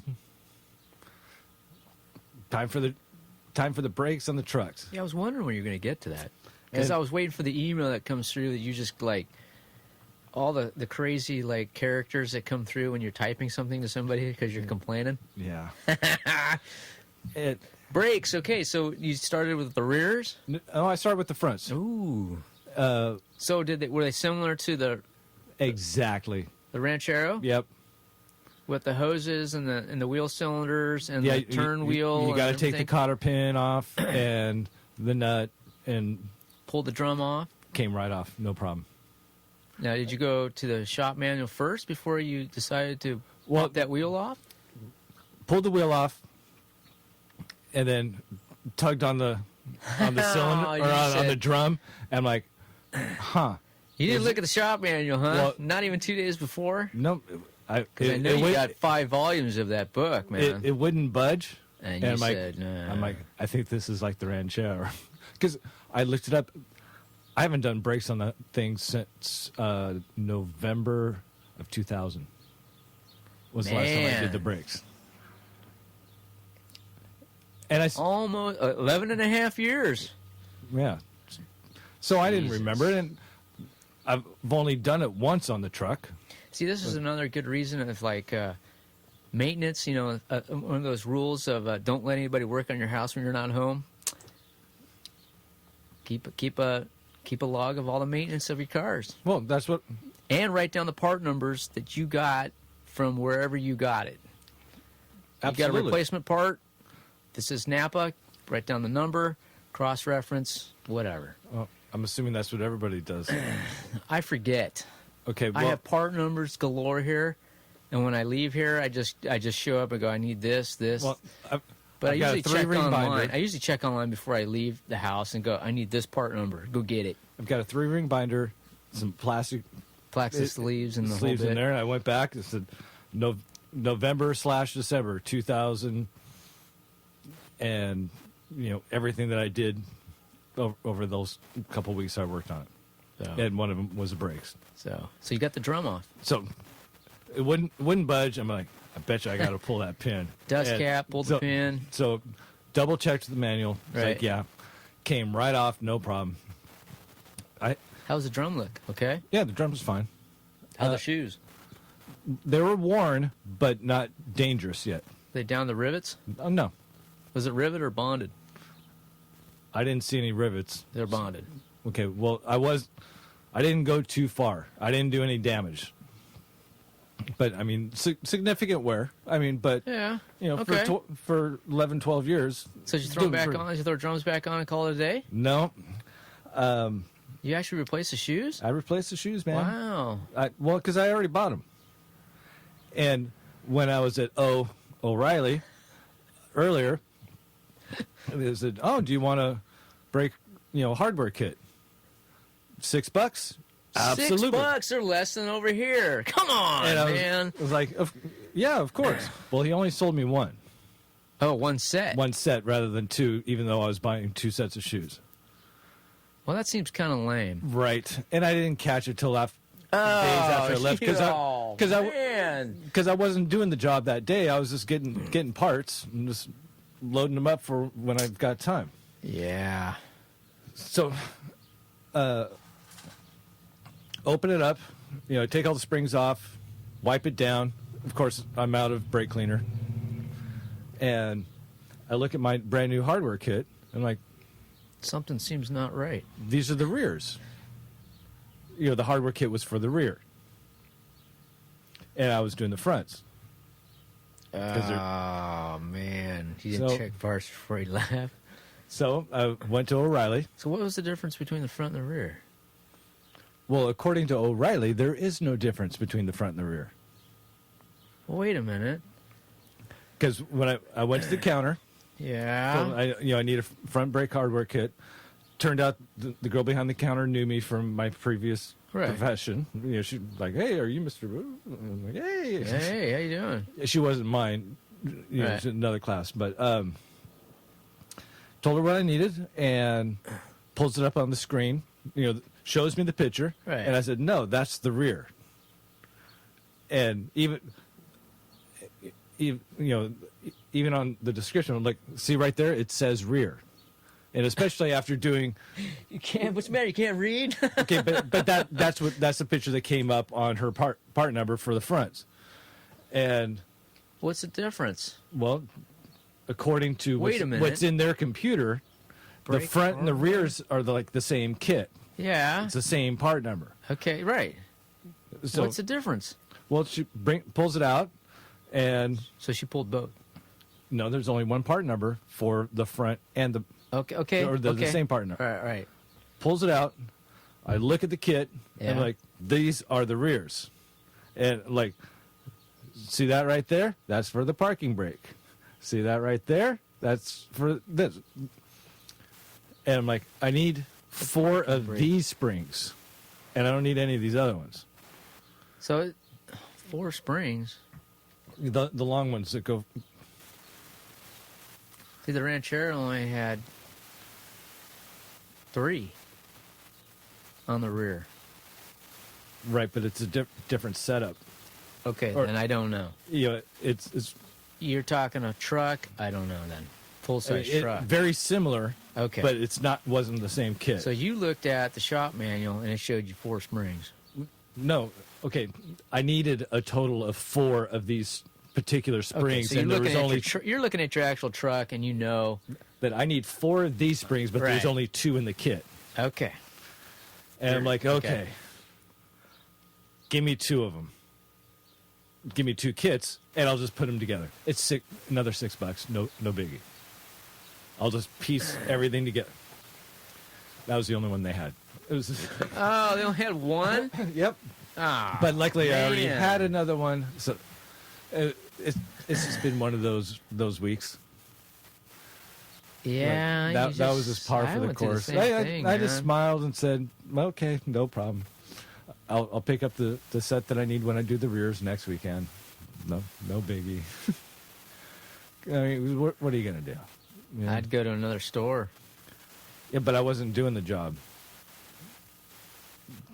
time for the brakes on the trucks. Yeah, I was wondering when you were going to get to that. Because And- I was waiting for the email that comes through that you just, like, all the crazy, like, characters that come through when you're typing something to somebody because you're complaining. Yeah. Brakes. Okay, so you started with the rears. No, I started with the fronts. Ooh. Uh, So were they similar to the exactly. Ranchero Yep. with the hoses and the wheel cylinders and Yeah, the turn wheel? You got to and take the everything? cotter pin off and the nut, and Pull the drum off. came right off, no problem. Now, did you go to the shop manual first before you decided to Well- pop that wheel off? Pulled the wheel off, and then tugged on the cylinder You or on said- the drum. And I'm like, huh? You didn't look at the shop manual, huh? Well- Not even 2 days before? No, Because I know you got 5 volumes of that book, man. it wouldn't budge. and you I'm like, said, nah. I'm like, I think this is like the Ranchero, because I looked it up. I haven't done brakes on that thing since November of 2000. Was the last time I Man. did the brakes. And Almost 11 and a half years. yeah. So I didn't Jesus. remember it, and I've only done it once on the truck. See, this is another good reason of like maintenance. You know, one of those rules of don't let anybody work on your house when you're not home. Keep a log of all the maintenance of your cars, Well, that's what. and write down the part numbers that you got from wherever you got it. You got a Absolutely. replacement part. This is Napa. Write down the number, cross-reference, whatever. Well, I'm assuming that's what everybody does. I forget. Okay. I Well, have part numbers galore here, and when I leave here, I just show up and go, I need this. well, But I I've got a usually check 3-ring online. binder. I usually check online before I leave the house and go, I need this part number. Go get it. I've got a 3-ring binder, some plastic Plexus sleeves and the whole sleeves bit. in there. And I went back. It said November/December 2000, and everything that I did over those couple weeks I worked on it, So, and one of them was the brakes. so you got the drum off. So it wouldn't budge. I'm like, I bet you I got to pull that pin. Dust And cap, pull the pin. So double checked the manual. It's Right. like, yeah, came right off, no problem. How's the drum look? Okay. Yeah, the drum was fine. How the shoes? They were worn, but not dangerous yet. They down the rivets? Oh, no, Was it rivet or bonded? I didn't see any rivets. They're bonded. Okay, well, I didn't go too far. I didn't do any damage. But, I mean, significant wear. I mean, but, Yeah. for, Okay. for 11, 12 years. So did you throw them doing back for- on? Did you throw drums back on and call it a day? No, You actually replaced the shoes? I replaced the shoes, man. Wow. Well, because I already bought them. And when I was at O'Reilly earlier, they said, "Oh, do you want to break, hardware kit? $6? Absolutely." $6 or less than over here. Come on, And man. I was like, "Yeah, of course." Well, he only sold me one One set. set rather than two, even though I was buying 2 sets of shoes. Well, that seems kind of lame. Right, and I didn't catch it till days after I left because I wasn't doing the job that day. I was just getting parts and just loading them up for when I've got time. Yeah. So, open it up, take all the springs off, wipe it down. Of course, I'm out of brake cleaner, and I look at my brand new hardware kit. I'm like, Something seems not right. these are the rears. The hardware kit was for the rear, and I was doing the fronts. Oh, man. You didn't So- check parts before you left. So I went to O'Reilly. So what was the difference between the front and the rear? Well, according to O'Reilly, there is no difference between the front and the rear. Well, wait a minute. Because when I went to the counter, Yeah. I need a front brake hardware kit. Turned out the girl behind the counter knew me from my previous Right. profession. She's like, "Hey, are you Mr. Boo?" I'm like, "Hey." Hey, how you doing? She wasn't mine. Right. It's another class. But told her what I needed and pulls it up on the screen. Shows me the picture. Right. And I said, "No, that's the rear." And even on the description, I'm like, "See right there, it says rear." And especially after doing, You can't. What's the matter? You can't read? okay, but that's the picture that came up on her part number for the fronts. And What's the difference? well, according to Wait a minute. what's in their computer, the Brake front and the hardware? rears are like the same kit. Yeah. It's the same part number. Okay, right. So, What's the difference? well, she pulls it out, and So she pulled both. no, there's only one part number for the front and the Okay. or the okay. same part number. Right. Pulls it out. I look at the kit, and Yeah. like, these are the rears, and like, see that right there? That's for the parking brake. See that right there? That's for this. And I'm like, I need 4 of brake. these springs, and I don't need any of these other ones. So 4 springs. The long ones that go. See, the Ranchero only had 3 on the rear. Right, but it's a different setup. Okay, Or- then I don't know. You know, it's You're talking a truck? I don't know then. Full-size truck. very similar, Okay. but it's wasn't the same kit. So you looked at the shop manual and it showed you 4 springs. No, okay. I needed a total of 4 of these particular Okay, springs, so you're and there looking, was at only you're looking at your actual truck and you know. that I need 4 of these springs, but there's Right. only 2 in the kit. Okay. And I'm like, Okay. okay, give me 2 of them. Give me 2 kits, and I'll just put them together. It's another $6. No biggie. I'll just piece everything together. That was the only one they had. It was. Oh, they only had 1? Yep. Ah. But luckily, I already man. had another one. So it's just been one of those weeks. Yeah. Like, you that was just- just par I for the went through course. same I thing, just man. smiled and said, "Okay, no problem. I'll pick up the set that I need when I do the rears next weekend. No biggie." I mean, what are you gonna do? You know? I'd go to another store. Yeah, but I wasn't doing the job.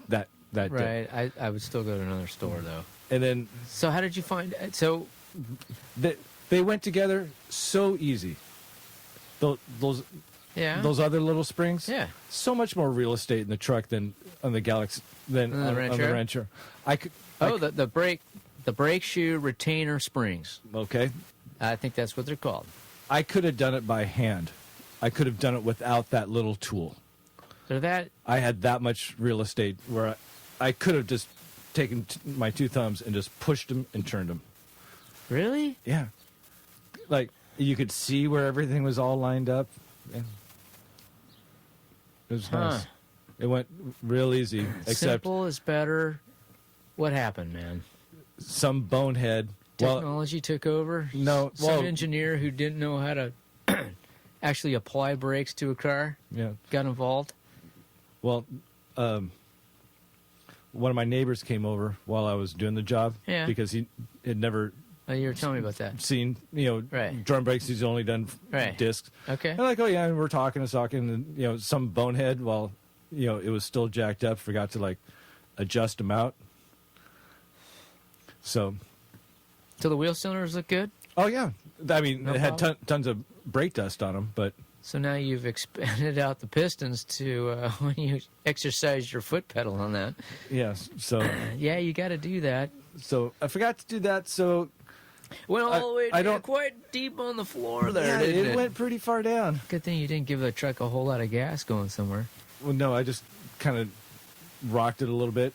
That day. Right. I would still go to another store, though. And then So how did you find it? So, they went together so easy. Those yeah. those other little springs. Yeah. So much more real estate in the truck than on the Galaxie than On the on the Ranchero? Ranchero. I could. Oh, the brake shoe retainer springs. Okay. I think that's what they're called. I could have done it by hand. I could have done it without that little tool. They're that. I had that much real estate where I could have just taken my 2 thumbs and just pushed them and turned them. Really? Yeah. Like, you could see where everything was all lined up. Yeah. It was nice. Huh. It went real easy, except Simple is better. What happened, man? some bonehead. Well, Technology took over? no, Some well- engineer who didn't know how to actually apply brakes to a car yeah. got involved? Well, one of my neighbors came over while I was doing the job Yeah. because he had never Oh, you were telling me about that. seen, Right. drum brakes. He's only done Right. discs. Okay. And like, oh yeah, and we're talking, and some bonehead, while it was still jacked up, forgot to like adjust them out. So, So the wheel cylinders look good? oh yeah, I mean, No it had problem. tons of brake dust on them, but So now you've expanded out the pistons to when you exercise your foot pedal on that. yes. So, Yeah, you got to do that. I forgot to do that. So Went all the way I don't- quite deep on the floor there, yeah, didn't it it? went pretty far down. Good thing you didn't give the truck a whole lot of gas going somewhere. Well, no, I just kind of rocked it a little bit.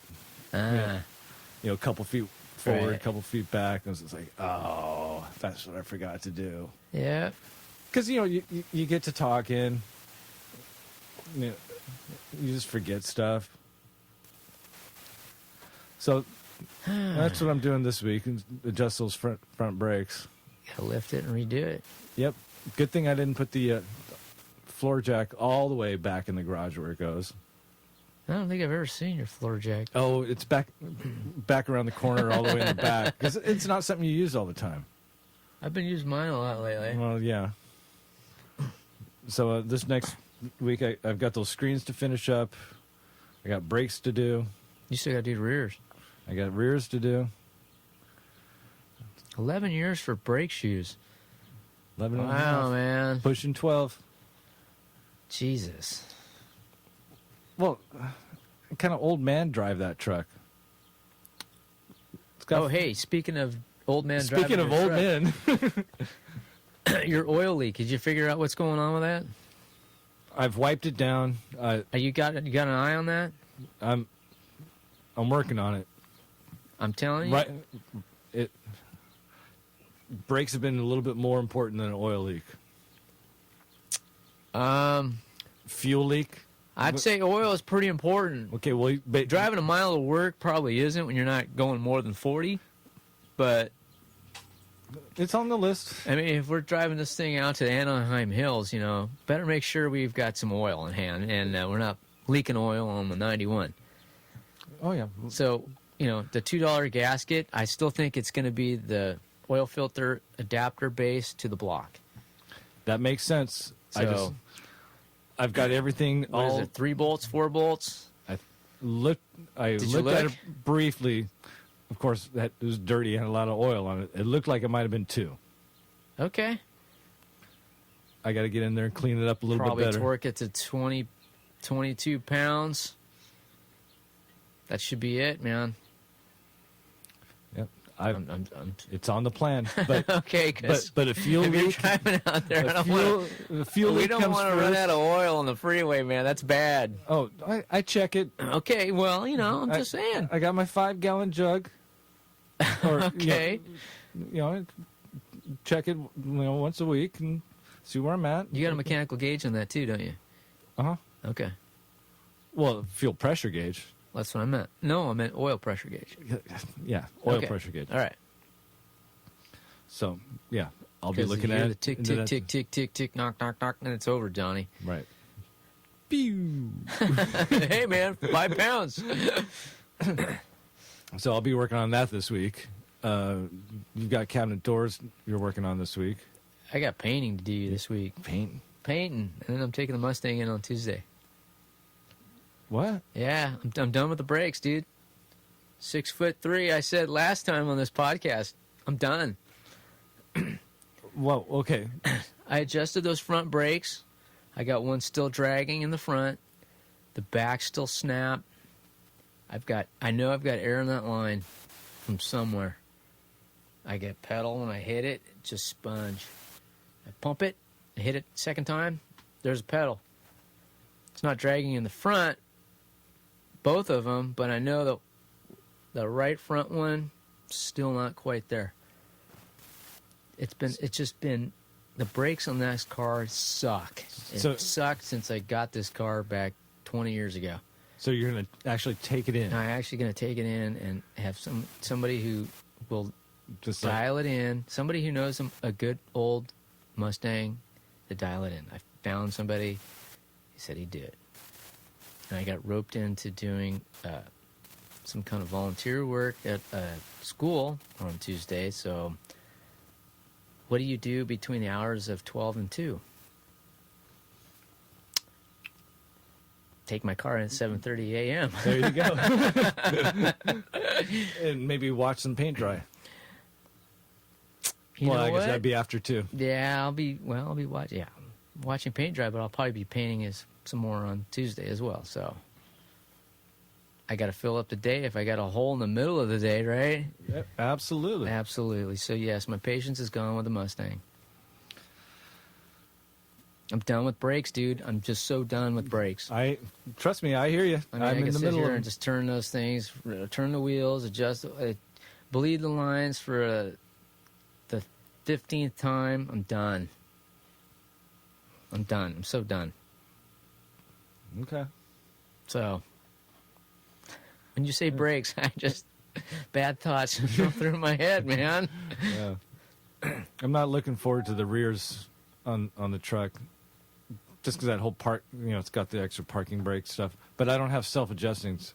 Ah, A couple feet forward, a Right. couple feet back. And I was just like, oh, that's what I forgot to do. yeah. Because, you get to talking. You just forget stuff. So that's what I'm doing this week, and adjust those front brakes. Got to lift it and redo it. Yep. Good thing I didn't put the floor jack all the way back in the garage where it goes. I don't think I've ever seen your floor jack. Oh, it's back around the corner all the way in the back. Because it's not something you use all the time. I've been using mine a lot lately. Well, yeah. So this next week, I've got those screens to finish up. I got brakes to do. You still got to do the rears. I got rears to do. 11 years for brake shoes. 11 and a Wow, half. man. Pushing 12. Jesus. Well, kind of old man drive that truck. It's got, Oh, hey, speaking of old man speaking driving of your old truck, men, Your oil leak. Did you figure out what's going on with that? I've wiped it down. You got an eye on that? I'm working on it. I'm telling you. Right. Brakes have been a little bit more important than an oil leak. Fuel leak. I'd say oil is pretty important. Okay, well, but Driving a mile to work probably isn't when you're not going more than 40. But it's on the list. I mean, if we're driving this thing out to the Anaheim Hills, better make sure we've got some oil in hand and we're not leaking oil on the 91. Oh yeah. So, the $2 gasket, I still think it's going to be the oil filter adapter base to the block. That makes sense. So, I've got everything. What is it? 3 bolts, 4 bolts? I looked at it briefly. Of course, that was dirty and had a lot of oil on it. It looked like it might have been 2. Okay. I got to get in there and clean it up a little Probably bit better. torque it to 22 pounds. That should be it, man. Yep. I'm It's on the plan. But okay, but a fuel if you're leak. driving out there, We don't want to run out of oil on the freeway, man. That's bad. Oh, I check it. Okay, well, I'm just saying. I got my 5-gallon jug. Or, Okay. Check it once a week and see where I'm at. You got a mechanical gauge on that too, don't you? Uh-huh. Okay. Well, fuel pressure gauge. That's what I meant. No, I meant oil pressure gauge. Yeah, oil Okay. pressure gauge. All right. So, yeah, I'll be 'Cause looking you hear at the tick, tick, tick, tick, tick, tick, knock, knock, knock, and it's over, Johnny. Right. Pew. Hey, man, 5 pounds. So I'll be working on that this week. You've got cabinet doors you're working on this week. I got painting to do this week. Painting. Painting, and then I'm taking the Mustang in on Tuesday. What? Yeah, I'm done with the brakes, dude. 6'3", I said last time on this podcast. I'm done. Well, okay. I adjusted those front brakes. I got one still dragging in the front. The back still snapped. I know I've got air in that line from somewhere. I get pedal when I hit it, just sponge. I pump it, I hit it second time, there's a pedal. It's not dragging in the front, both of them, but I know the right front one, still not quite there. It's just been, the brakes on this car suck. It sucked since I got this car back 20 years ago. So you're going to actually take it in? I'm actually going to take it in and have somebody who will Just dial it in. Somebody who knows a good old Mustang to dial it in. I found somebody. He said he'd do it. And I got roped into doing some kind of volunteer work at a school on Tuesday. So what do you do between the hours of 12 and 2? Take my car in at 7:30 a.m. There you go. And maybe watch some paint dry. I guess that'd be after 2. Yeah, I'll be watching paint dry, but I'll probably be painting some more on Tuesday as well. So I got to fill up the day if I got a hole in the middle of the day, right? Yep, absolutely. Absolutely. So yes, my patience is gone with the Mustang. I'm done with brakes, dude. I'm just so done with brakes. Trust me, I hear you. I mean, I'm I can in the sit middle here of and just turn those things, turn the wheels, adjust, bleed the lines for the 15th time. I'm done. I'm so done. Okay. So, when you say brakes, bad thoughts go through my head, man. Yeah. I'm not looking forward to the rears on the truck. Just because that whole it's got the extra parking brake stuff. But I don't have self-adjustings.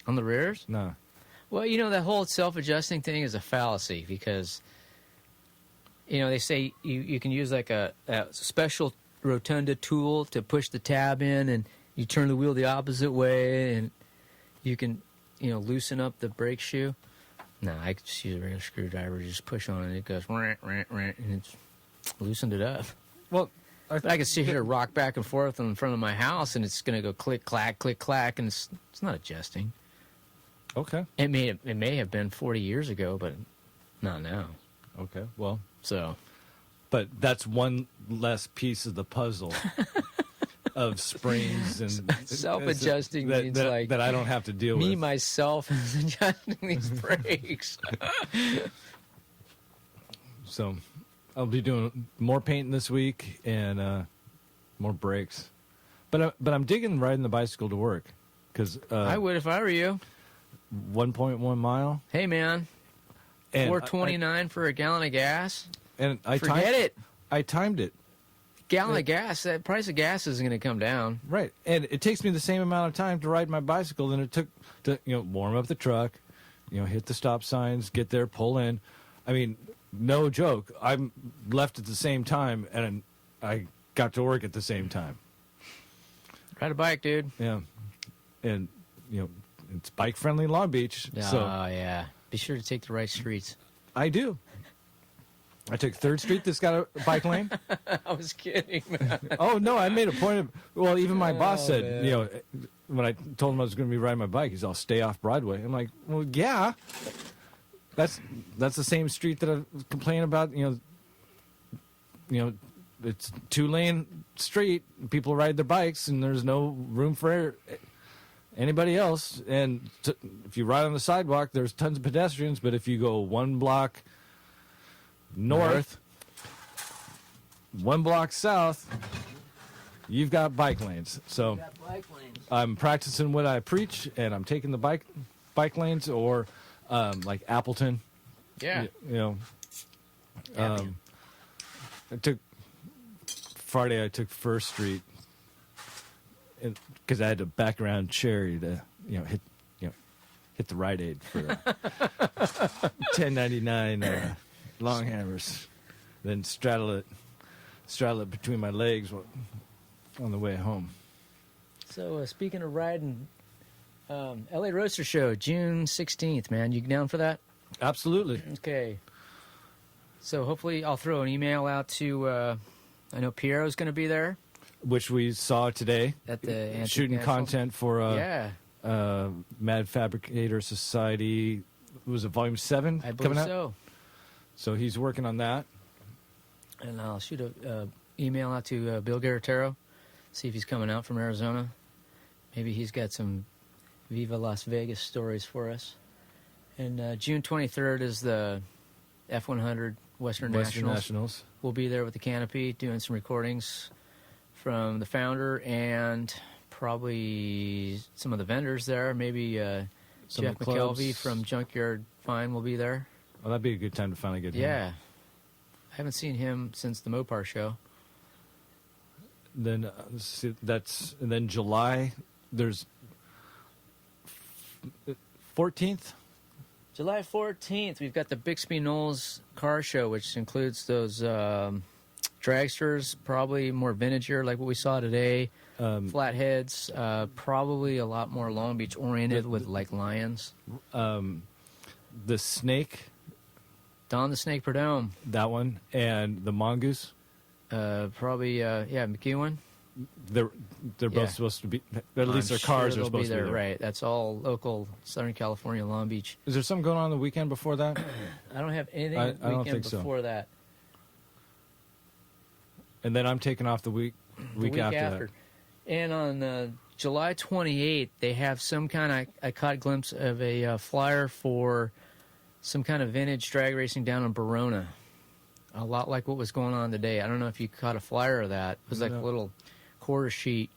On the rears? No. Well, that whole self-adjusting thing is a fallacy because, they say you can use like a special rotunda tool to push the tab in and you turn the wheel the opposite way and you can, loosen up the brake shoe. No, I just use a regular screwdriver, just push on it, it goes, rant, and it's loosened it up. Well, I can sit here and rock back and forth in front of my house, and it's going to go click, clack, and it's not adjusting. Okay. It may have been 40 years ago, but not now. Okay. Well, So but that's one less piece of the puzzle of springs and Self-adjusting means like that I don't have to deal me with. myself is adjusting these brakes. So I'll be doing more painting this week and more brakes. But I'm digging riding the bicycle to work because I would if I were you. 1.1 mile. Hey man, And $4.29 for a gallon of gas. And I Forget it. I timed it. Gallon of gas. That price of gas isn't going to come down. Right, and it takes me the same amount of time to ride my bicycle than it took to warm up the truck, hit the stop signs, get there, pull in. I mean, no joke. I'm left at the same time, and I got to work at the same time. Ride a bike, dude. Yeah, and it's bike friendly Long Beach. Oh So yeah. Be sure to take the right streets. I do. I took 3rd Street that's got a bike lane. I was kidding, man. Oh, no, I made a point of... Well, even my boss said, man. when I told him I was going to be riding my bike, he's all, stay off Broadway. I'm like, well, yeah. That's the same street that I was complaining about, it's 2-lane street. People ride their bikes, and there's no room for anybody else. And if you ride on the sidewalk, there's tons of pedestrians. But if you go 1 block north, 1 block south, you've got bike lanes. So I'm practicing what I preach, and I'm taking the bike lanes, or like Appleton. Yeah. I took Friday. I took 1st Street because I had to back around Cherry to hit the Rite Aid for $10.99 long hammers, then straddle it between my legs on the way home. So speaking of riding, LA Roadster Show, June 16th, man. You down for that? Absolutely. Okay. So hopefully I'll throw an email out to, I know Piero's going to be there. Which we saw today. At the Antique shooting National. content for Mad Fabricator Society. Was it Volume 7 I believe coming out? so. So he's working on that. And I'll shoot a email out to Bill Garrettero, see if he's coming out from Arizona. Maybe he's got some Viva Las Vegas stories for us. And June 23rd is the F100 Western Nationals. We'll be there with the Canopy doing some recordings from the founder and probably some of the vendors there. Maybe Some Jeff of the clubs. McKelvey from Junkyard Fine will be there. Well, that'd be a good time to finally get him. Yeah. I haven't seen him since the Mopar show. Then and then July. There's 14th. July 14th, we've got the Bixby Knolls car show, which includes those dragsters, probably more vintager like what we saw today, flatheads, probably a lot more Long Beach oriented with like lions. The Snake, Don the Snake Perdome, that one, and the Mongoose. probably McEwen. They're both supposed to be. At least their cars are supposed to be there. Right, that's all local Southern California, Long Beach. Is there something going on the weekend before that? I don't have anything I don't weekend think so. before that. And then I'm taking off the week after that. And on July 28th, they have some kind of, I caught a glimpse of a flyer for some kind of vintage drag racing down in Verona. A lot like what was going on today. I don't know if you caught a flyer of that. It was like a little quarter sheet.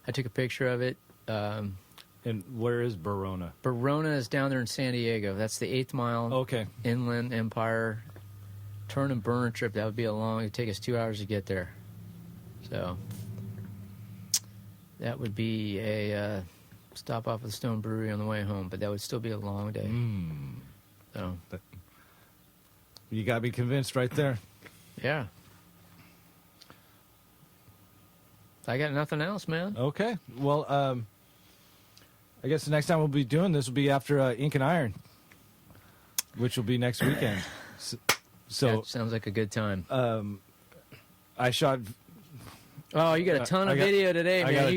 I took a picture of it. And where is Verona? Verona is down there in San Diego. That's the 8th mile Okay. inland empire turn and burn trip. That would be it'd take us 2 hours to get there. So that would be a stop off at the Stone Brewery on the way home, but that would still be a long day. So You got to be convinced right there. yeah. I got nothing else, man. Okay. Well, I guess the next time we'll be doing this will be after Ink and Iron, which will be next weekend. So That sounds like a good time. I shot Oh, you got a ton of video today, man. I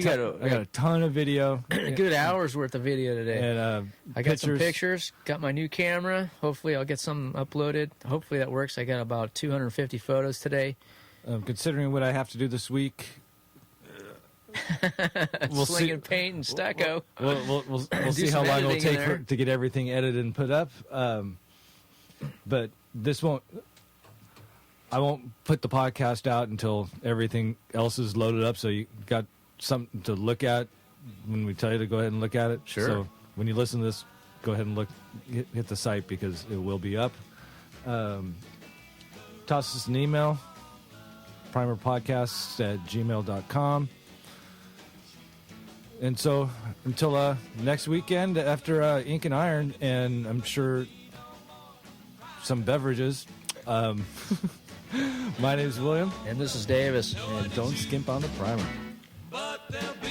got a ton of video. a good hour's worth of video today. And I got some pictures. Got my new camera. Hopefully, I'll get some uploaded. Hopefully, that works. I got about 250 photos today. Considering what I have to do this week, we'll Slinging paint and stucco. We'll see how long it'll take to get everything edited and put up. But this won't. I won't put the podcast out until everything else is loaded up, so you got something to look at when we tell you to go ahead and look at it. Sure. So when you listen to this, go ahead and hit the site because it will be up. Toss us an email, primerpodcasts@gmail.com. And so until next weekend after Ink and Iron, and I'm sure some beverages. My name is William. And this is Davis. And don't skimp on the primer. But there'll be